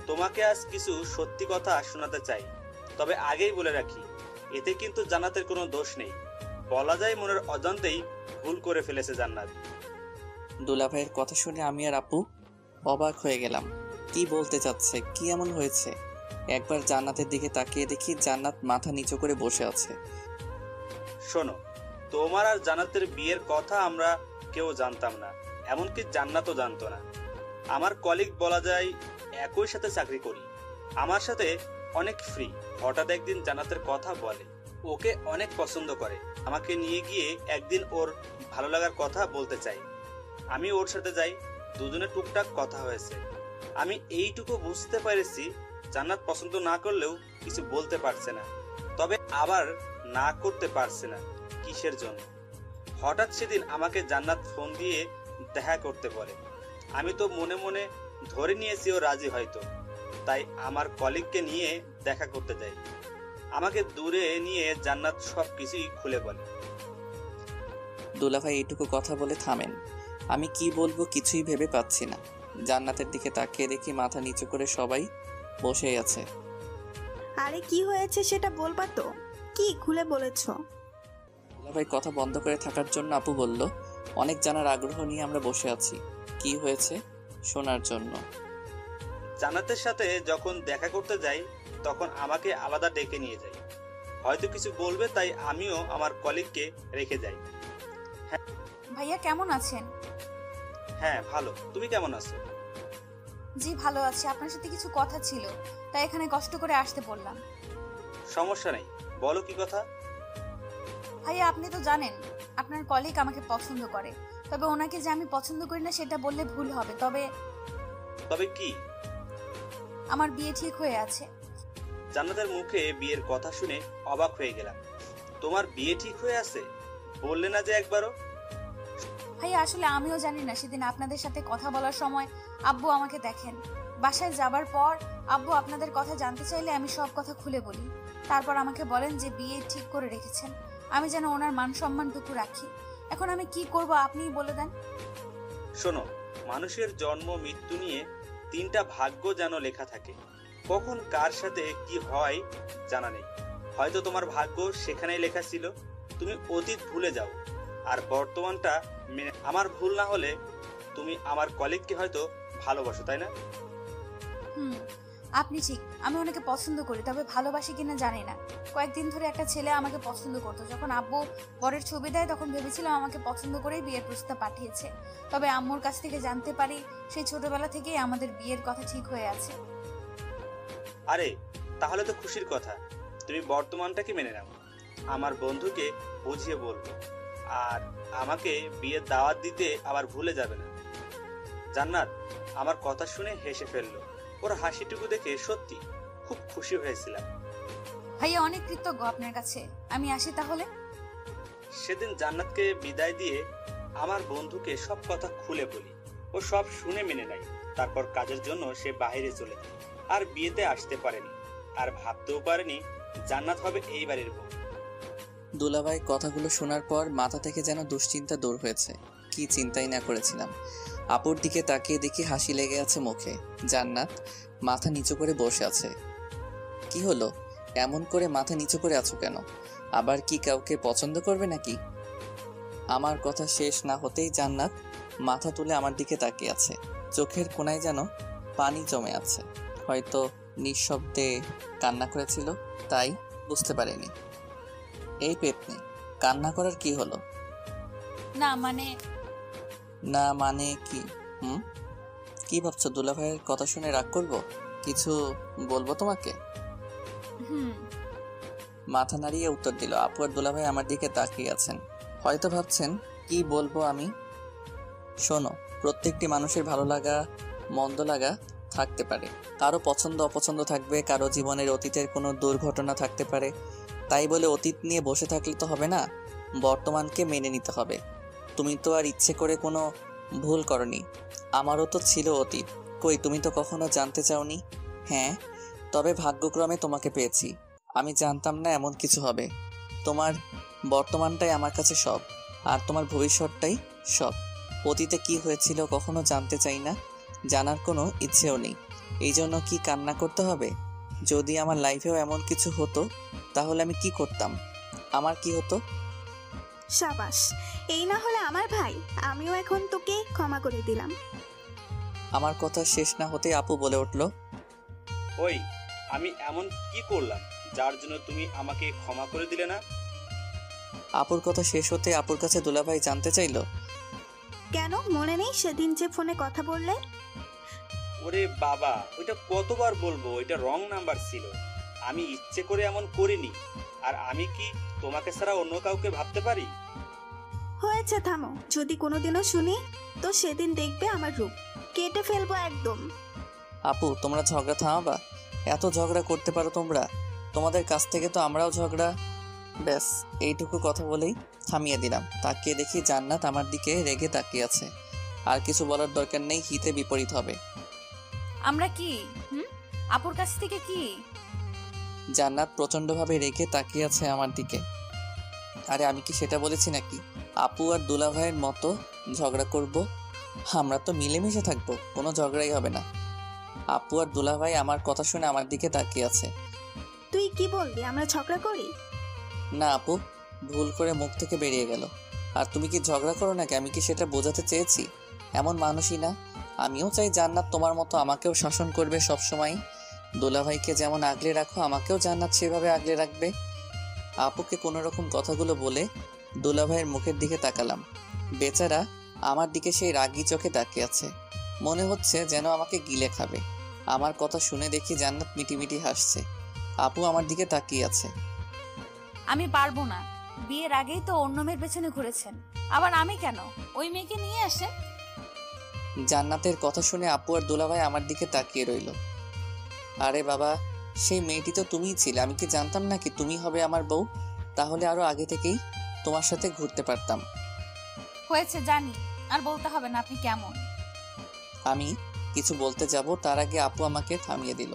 তোমাকে আজ কিছু সত্যি কথা শোনাতে চাই, তবে আগেই বলে রাখি, এতে কিন্তু জান্নাতের কোনো দোষ নেই। বলা যায় মনের অজান্তেই ভুল করে ফেলেছে জান্নাত। দুলাভাইয়ের কথা শুনে আমি আর আপু অবাক হয়ে গেলাম। কি বলতে চাচ্ছে? কি এমন হয়েছে? একবার জান্নাতের দিকে তাকিয়ে দেখি জান্নাত মাথা নিচু করে বসে আছে। শোনো, তোমার আর জান্নাতের বিয়ের কথা আমরা কেউ জানতাম না, এমনকি জান্নাতও জানতো না। আমার কলিগ বলা যায়, একই সাথে চাকরি করি, আমার সাথে অনেক ফ্রি। হঠাৎ একদিন জান্নাতের কথা বলে, ওকে অনেক পছন্দ করে, আমাকে নিয়ে গিয়ে একদিন ওর ভালো লাগার কথা বলতে চাই। আমি ওর সাথে যাই, দুজনে টুকটাক কথা হয়েছে। আমি এইটুকু বুঝতে পেরেছি জান্নাত পছন্দ না করলেও কিছু বলতে পারছে না, তবে আবার না করতে পারছে না। কিসের জন্য? হঠাৎ সেদিন আমাকে জান্নাত ফোন দিয়ে দেখা করতে বলে। আমি তো মনে মনে ধরে নিয়েছি ও রাজি হয়তো, তাই আমার কলিগকে নিয়ে দেখা করতে যাই। আমাকে দূরে নিয়ে জান্নাত সব কিছুই খুলে বলে। দুলাভাই এইটুকু কথা বলে থামেন। আমি কি বলবো কিছুই ভেবে পাচ্ছি না। জান্নাতের দিকে তাকিয়ে দেখি মাথা নিচু করে সবাই বসেই আছে। আরে কি হয়েছে সেটা বলবা তো, কি খুলে বলেছো? দুলাভাই কথা বন্ধ করে থাকার জন্য আপু বলল, অনেক জানার আগ্রহ নিয়ে আমরা বসে আছি, কি হয়েছে শোনার জন্য। জান্নাতের সাথে যখন দেখা করতে যাই তখন আমাকে আলাদা ডেকে নিয়ে যায়। হয়তো কিছু বলবে, তাই আমিও আমার কলিগকে রেখে যাই। ভাইয়া কেমন আছেন? হ্যাঁ ভালো, তুমি কেমন আছো? জি ভালো আছি। আপনার সাথে কিছু কথা ছিল, তাই এখানে কষ্ট করে আসতে বললাম। সমস্যা নেই, বলো কি কথা। ভাইয়া আপনি তো জানেন আপনার কলিগ আমাকে পছন্দ করে, তবে ওনাকে যে আমি পছন্দ করি না সেটা বললে ভুল হবে। তবে কি? আমার বিয়ে ঠিক হয়ে আছে। জান্নাতের মুখে বিয়ের কথা শুনে অবাক হয়ে গেলাম। তোমার বিয়ে ঠিক হয়ে আছে? বললে না যে একবারও। ভাইয়া আসলে আমিও জানি না। সেদিন আপনাদের সাথে কথা বলার সময় আব্বু আমাকে দেখেন। বাসায় যাবার পর আব্বু আপনাদের কথা জানতে চাইলে আমি সব কথা খুলে বলি। তারপর আমাকে বলেন যে বিয়ে ঠিক করে রেখেছেন, আমি যেন ওনার মান সম্মানটুকু রাখি। এখন আমি কি করব আপনিই বলে দেন। শোনো, মানুষের জন্ম মৃত্যু নিয়ে 3টা ভাগ্য যেন লেখা থাকে। কখন কার সাথে কি হয় জানা নেই। হয়তো তোমার ভাগ্য সেখানেই লেখা ছিল। তুমি অতীত ভুলে যাও আর বর্তমানটা আমার ভুল না হলে তুমি আমার কলিগকে হয়তো ভালোবাসো, তাই না? আপনি ঠিক। আমি ওনাকে পছন্দ করি, তবে ভালোবাসি কিনা জানি না। কয়েকদিন ধরে একটা ছেলে আমাকে পছন্দ করতো। যখন আব্বু বরের ছবি দেয় তখন ভেবেছিলাম আমাকে পছন্দ করেই বিয়ের প্রস্তাব পাঠিয়েছে। তবে আম্মুর কাছ থেকে জানতে পারি সেই ছোটবেলা থেকেই আমাদের বিয়ের কথা ঠিক হয়ে আছে। আরে তাহলে তো খুশির কথা। তুমি বর্তমানটাকে মেনে নাও। আমার বন্ধুকে বুঝিয়ে বলবো, আর আমাকে বিয়ের দাওয়াত দিতে আবার ভুলে যাবে না। জান্নাত আমার কথা শুনে হেসে ফেললো। ওর হাসিটুকু দেখে সত্যি খুব খুশি হয়েছিলাম। ভাইয়া অনেক কৃতজ্ঞ আপনার কাছে। আমি আসি তাহলে। সেদিন জান্নাতকে বিদায় দিয়ে আমার বন্ধুকে সব কথা খুলে বলি। ও সব শুনে মেনে নেয়। তারপর কাজের জন্য সে বাইরে চলে যায়, আর বিয়েতে আসতে পারেনি, আর ভাবতেও পারেনি জান্নাত হবে এই বাড়ির বউ। দুলাভাই কথাগুলো শোনার পর মাথা থেকে যেন দুশ্চিন্তা দূর হয়েছে। কি চিন্তাই না করেছিলাম। আপুর দিকে তাকিয়ে দেখি হাসি লেগে আছে মুখে। জান্নাত মাথা নিচু করে বসে আছে। কি হলো, এমন করে মাথা নিচু করে আছো কেন? আবার কি কাউকে পছন্দ করবে নাকি? আমার কথা শেষ না হতেই জান্নাত মাথা তুলে আমার দিকে তাকিয়ে আছে। চোখের কোণায় যেন পানি জমে আছে। হয়তো নিঃশব্দে কান্না করেছিল, তাই বুঝতে পারিনি। এই পেতনি, কান্না করার কি হলো? না মানে কি? কি ভাবছো? দুলাভাইয়ের কথা শুনে রাগ করবো? কিছু বলবো তোমাকে? মাথা নাড়িয়ে উত্তর দিল। আপু আর দুলাভাই আমার দিকে তাকিয়ে আছেন। হয়তো ভাবছেন কি বলবো আমি। শোনো, প্রত্যেকটি মানুষের ভালো লাগা মন্দ লাগা থাকতে পারে। কারো পছন্দ অপছন্দ থাকবে, কারো জীবনের অতীতের কোনো দুর্ঘটনা থাকতে পারে। তাই বলে অতীত নিয়ে বসে থাকলে তো হবে না, বর্তমানকে মেনে নিতে হবে। তুমি তো আর ইচ্ছে করে কোনো ভুল করনি, আমারও তো ছিল অতীত। কই তুমি তো কখনো জানতে চাওনি। হ্যাঁ, তবে ভাগ্যক্রমে তোমাকে পেয়েছি। আমি জানতাম না এমন কিছু হবে। তোমার বর্তমানটাই আমার কাছে সব, আর তোমার ভবিষ্যৎটাই সব। অতীতে কি হয়েছিল কখনো জানতে চাই না, জানার কোনো ইচ্ছেও নেই। এই জন্য কি কান্না করতে হবে? যদি আমার লাইফেও এমন কিছু হতো তাহলে আমি কি করতাম? আমার কি হতো? সাবাস, এই না হলে আমার ভাই। আমিও এখন তোকে ক্ষমা করে দিলাম। আমার কথা শেষ না হতে আপু বলে উঠল, ওই আমি এমন কি করলাম যার জন্য তুমি আমাকে ক্ষমা করে দিলে না? আপুর কথা শেষ হতে আপুর কাছে দুলাভাই জানতে চাইল, কেন মনে নেই সেদিন যে ফোনে কথা বললে? ওরে বাবা, ওইটা কতবার বলবো, ওইটা রং নাম্বার ছিল। আমি ইচ্ছে করে এমন করিনি। আর আমি কি তোমাকে ছাড়া অন্য কাউকে ভাবতে পারি? হয়েছে, থামো। যদি কোনোদিনও শুনি তো সেদিন দেখবে আমার রূপ কেটে ফেলবো একদম। আপু তোমরা ঝগড়া থামাবা? এত ঝগড়া করতে পারো তোমরা? তোমাদের কাছ থেকে তো আমরাও ঝগড়া। ব্যাস এইটুকু কথা বলেই থামিয়ে দিলাম। তাকিয়ে দেখি জান্নাত আমার দিকে রেগে তাকিয়ে আছে। আর কিছু বলার দরকার নেই, হিতে বিপরীত হবে। আমরা কি আপুর কাছ থেকে কি? জান্নাত প্রচন্ডভাবে রেগে তাকিয়ে আছে আমার দিকে। আরে আমি কি সেটা বলেছি নাকি আপু আর দুলাভাইয়ের মতো ঝগড়া করব? আমরা তো মিলেমিশে থাকবো, কোনো ঝগড়াই হবে না। আপু আর দুলাভাই আমার কথা শুনে আমার দিকে তাকিয়ে আছে। তুই কি বললি, আমরা ঝগড়া করি? না আপু, ভুল করে মুখ থেকে বেরিয়ে গেল। আর তুমি কি ঝগড়া করো নাকি আমি কি সেটা বোঝাতে চেয়েছি? এমন মানুষই না। আমিও চাই জান্নাত তোমার মতো আমাকেও শাসন করবে সব সময়। দুলাভাইকে যেমন আগলে রাখো আমাকেও জান্নাত সেভাবে আগলে রাখবে। আপুকে কোনো রকম কথাগুলো বলে দুলাভাইয়ের মুখের দিকে তাকালাম। বেচারা আমার দিকে সেই রাগী চোখে তাকিয়ে আছে, মনে হচ্ছে যেন আমাকে গিলে খাবে। আমার কথা শুনে দেখি জান্নাত মিটিমিটি হাসছে। আপু আমার দিকে তাকিয়ে আছে। আমি পারবো না। বিয়ের আগেই তো অন্য মেয়ের পেছনে ঘুরেছেন, আবার আমি কেন? ওই মেয়েকে নিয়ে আসে। জান্নাতের কথা শুনে আপু আর দুলাভাই আমার দিকে তাকিয়ে রইল। আরে বাবা, সেই মেয়েটি তো তুমিই ছিলে। আমি কি জানতাম নাকি তুমি হবে আমার বউ? তাহলে আরো আগে থেকেই তোমার সাথে ঘুরতে পারতাম। হয়েছে জানি, আর বলতে হবে না আপনি কেমন। আমি কিছু বলতে যাব তার আগে আপু আমাকে থামিয়ে দিল।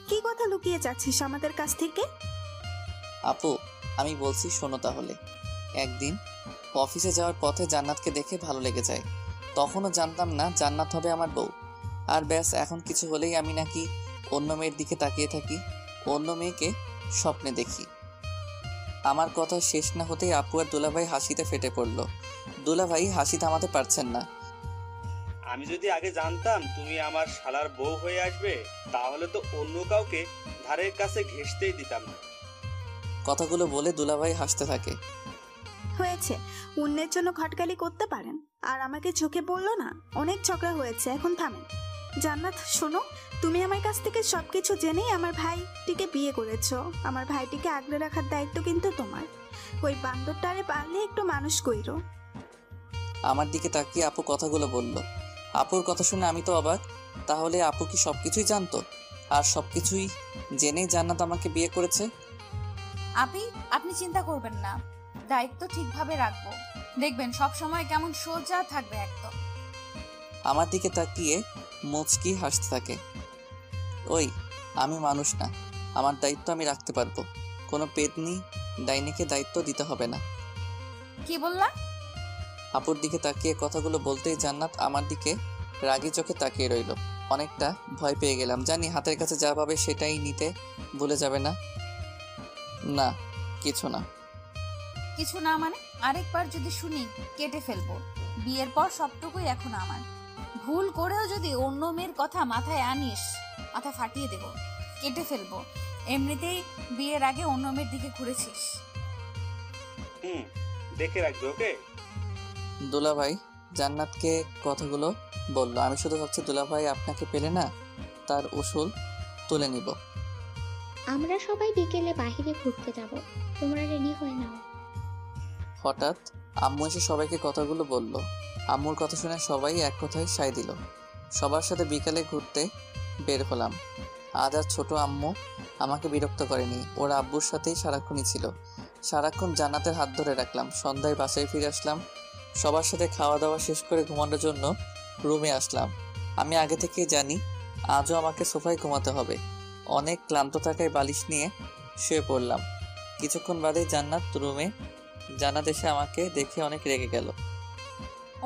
কি কথা লুকিয়ে যাচ্ছিস আমাদের কাছ থেকে? আপু আমি বলছি শোনো তাহলে। একদিন অফিসে যাওয়ার পথে জান্নাতকে দেখে ভালো লেগে যায়। তখনও জানতাম না জান্নাত হবে আমার বউ। আর ব্যাস এখন কিছু হলেই আমি নাকি অন্য মেয়ের দিকে তাকিয়ে থাকি, অন্য মেয়েকে স্বপ্নে দেখি। আমার কথা শেষ না হতেই আপু আর দুলাভাই হাসিতে ফেটে পড়ল। দুলাভাই হাসি থামাতে পারছেন না। আমি যদি আগে জানতাম তুমি আমার শালার বউ হয়ে আসবে তাহলে তো অন্য কাউকে ধারের কাছে ঘেঁষতেই দিতাম না। কথাগুলো বলে দুলাভাই হাসতে থাকে। হয়েছে, অন্যের জন্য ঘটকালি করতে পারেন আর আমাকে চোখে পড়লো না। অনেক ঝগড়া হয়েছে, এখন থামেন। জান্নাত শোনো, তুমি আমার কাছ থেকে সবকিছু জেনেই আমার ভাইটিকে বিয়ে করেছো। আমার ভাইটিকে আগলে রাখার দায়িত্ব কিন্তু তোমার। ওই বান্দরটারে পারলে একটু মানুষ কইরো। আমার দিকে তাকিয়ে আপু কথাগুলো বলল। আপুর কথা শুনে আমি তো অবাক। তাহলে আপু কি সবকিছুই জানতো? আর সবকিছুই জেনেই জান্নাত আমাকে বিয়ে করেছে? আপনি চিন্তা করবেন না, দায়িত্ব ঠিকভাবে রাখবো। দেখবেন সব সময় কেমন সোজা থাকবে একদম। আমার দিকে তাকিয়ে মুচকি হাসতে থাকে। ওই আমি মানুষ না, আমার দায়িত্ব আমি রাখতে পারবো। কোনো পেতনি ডাইনিকে দায়িত্ব দিতে হবে না। কি বললা? আপুর দিকে তাকিয়ে কথাগুলো বলতেই জান্নাত আমার দিকে রাগী চোখে তাকিয়ে রইল। অনেকটা ভয় পেয়ে গেলাম। জানি হাতের কাছে যা পাবে সেটাই নিতে ভুলে যাবে না। না কিছু না। কিছু না মানে? আরেকবার যদি শুনি কেটে ফেলবো। বিয়ের পর সবটুকুই এখন আমার। ভুল করেও যদি অন্য মেয়ের কথা মাথায় আনিস, মাথা ফাটিয়ে দেব, কেটে ফেলবো। এমনিতেই বিয়ের আগে অন্য মেয়ের দিকে ঘুরেছিস। দেখে রাখবে ওকে। দুলাভাই জান্নাতকে কথাগুলো বলল। আমি শুধু ভাবছি দুলাভাই আপনাকে পেলে না তার উসুল তুলে নিব। আমরা সবাই বিকেলে বাইরে ঘুরতে যাব, তোমরা রেডি হয়ে নাও। হঠাৎ আম্মু এসে সবাইকে কথাগুলো বলল। আম্মুর কথা শুনে সবাই এক কথায় সায় দিল। সবার সাথে বিকালে ঘুরতে বের হলাম। আজ আর ছোট আম্মু আমাকে বিরক্ত করেনি। ওর আব্বুর সাথেই সারাক্ষণই ছিল। সারাক্ষণ জান্নাতের হাত ধরে রাখলাম। সন্ধ্যায় বাসায় ফিরে আসলাম। সবার সাথে খাওয়া দাওয়া শেষ করে ঘুমানোর জন্য রুমে আসলাম। আমি আগে থেকেই জানি আজও আমাকে সোফায় ঘুমাতে হবে। অনেক ক্লান্ত থাকায় বালিশ নিয়ে শুয়ে পড়লাম। কিছুক্ষণ বাদেই জান্নাত রুমে। জান্নাত এসে আমাকে দেখে অনেক রেগে গেল।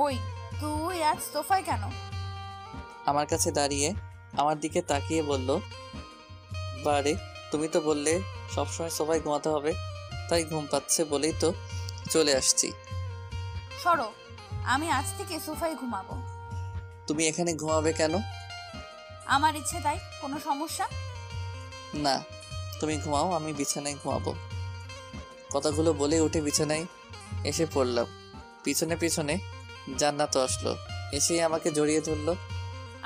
ওই তুই আজ সোফায় কেন? আমার কাছে দাঁড়িয়ে আমার দিকে তাকিয়ে বলল, বারে তুমি তো বললে সবসময় সোফায় ঘুমাতে হবে, তাই ঘুম পাচ্ছে বলেই তো চলে আসছি। সরো, আমি আজ থেকে সোফায় ঘুমাবো। তুমি এখানে ঘুমাবে কেন? আমার ইচ্ছে তাই। কোনো সমস্যা? না, তুমি ঘুমাও, আমি বিছানায় ঘুমাবো। কথাগুলো বলে উঠে বিছানায় এসে পড়লাম। পিছনে পিছনে জান্নাত আসলো। এসেই আমাকে জড়িয়ে ধরলো।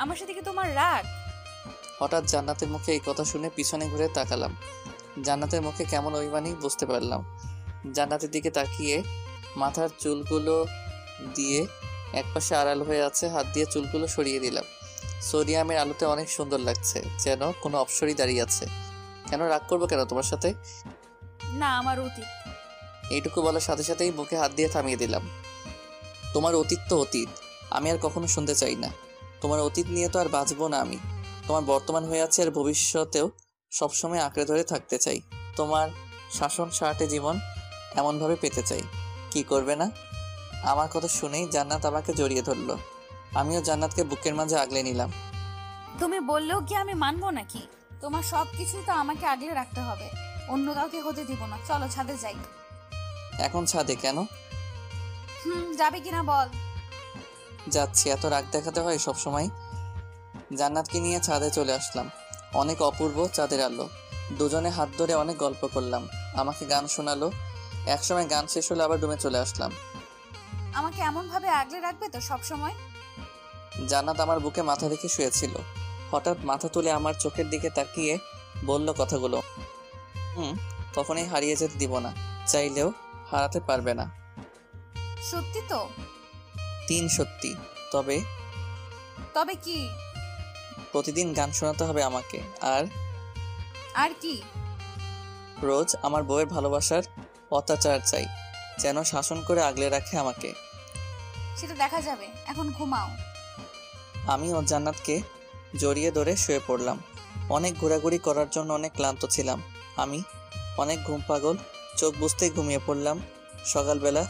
আমার সাথে কি তোমার রাগ? হঠাৎ জান্নাতের মুখে এই কথা শুনে পিছনে ঘুরে তাকালাম। জান্নাতের মুখে কেমন অভিমানী বুঝতে পারলাম। জান্নাতের দিকে তাকিয়ে মাথার চুলগুলো দিয়ে একপাশে আড়াল হয়ে আছে, হাত দিয়ে চুলগুলো সরিয়ে দিলাম। সোডিয়ামের আলোতে অনেক সুন্দর লাগছে, যেন কোনো অপসরই দাঁড়িয়ে আছে। কেন রাগ করবো কেন তোমার সাথে? না, আমার অতীত। এইটুকু বলার সাথে সাথেই বুকে হাত দিয়ে থামিয়ে দিলাম। তোমার অতীত তো অতীত, আমি আর কখনো শুনতে চাই না। তোমার অতীত নিয়ে তো আর বাঁচবো না আমি। তোমার বর্তমান হয়ে আছে আর ভবিষ্যতেও সবসময় আঁকড়ে ধরে থাকতে চাই। তোমার শাসন সারাটে জীবন এমনভাবে পেতে চাই। কি করবে না? আমার কথা শুনেই জান্নাত আমাকে জড়িয়ে ধরলো। আমিও জান্নাতকে বুকের মাঝে আগলে নিলাম। তুমি বললেও কি আমি মানবো নাকি? তোমার সব কিছু তো আমাকে আগলে রাখতে হবে, অন্য কাউকে হতে দিব না। চলো ছাদে যাই। এখন ছাদে কেন? যাবে কিনা বল। যাচ্ছি, এত রাগ দেখাতে হয় সব সময়? জান্নাতকে নিয়ে ছাদে চলে আসলাম। অনেক অপূর্ব চাঁদের আলো। দুজনে হাত ধরে অনেক গল্প করলাম। আমাকে গান শোনালো। একসময় গান শেষ হলে আবার রুমে চলে আসলাম। আমাকে এমন ভাবে আগলে রাখবে তো সব সময়? জান্নাত আমার বুকে মাথা রেখে শুয়েছিল। হঠাৎ মাথা তুলে আমার চোখের দিকে তাকিয়ে বলল কথাগুলো। কখনোই হারিয়ে যেতে দিব না, চাইলেও হারাতে পারবে না। সত্যি তো? 3 সত্যি। তবে তবে কি? প্রতিদিন গান শোনাতে হবে আমাকে। আর কি? রোজ আমার বউয়ের ভালোবাসার অত্যাচার চাই, যেন শাসন করে আগলে রাখে আমাকে। সেটা দেখা যাবে, এখন ঘুমাও। আমি ও জান্নাতকে জড়িয়ে ধরে শুয়ে পড়লাম। অনেক ঘোরাঘুরি করার জন্য অনেক ক্লান্ত ছিলাম আমি। অনেক ঘুম পাগল, চোখ বুজতেই ঘুমিয়ে পড়লাম। সকালবেলা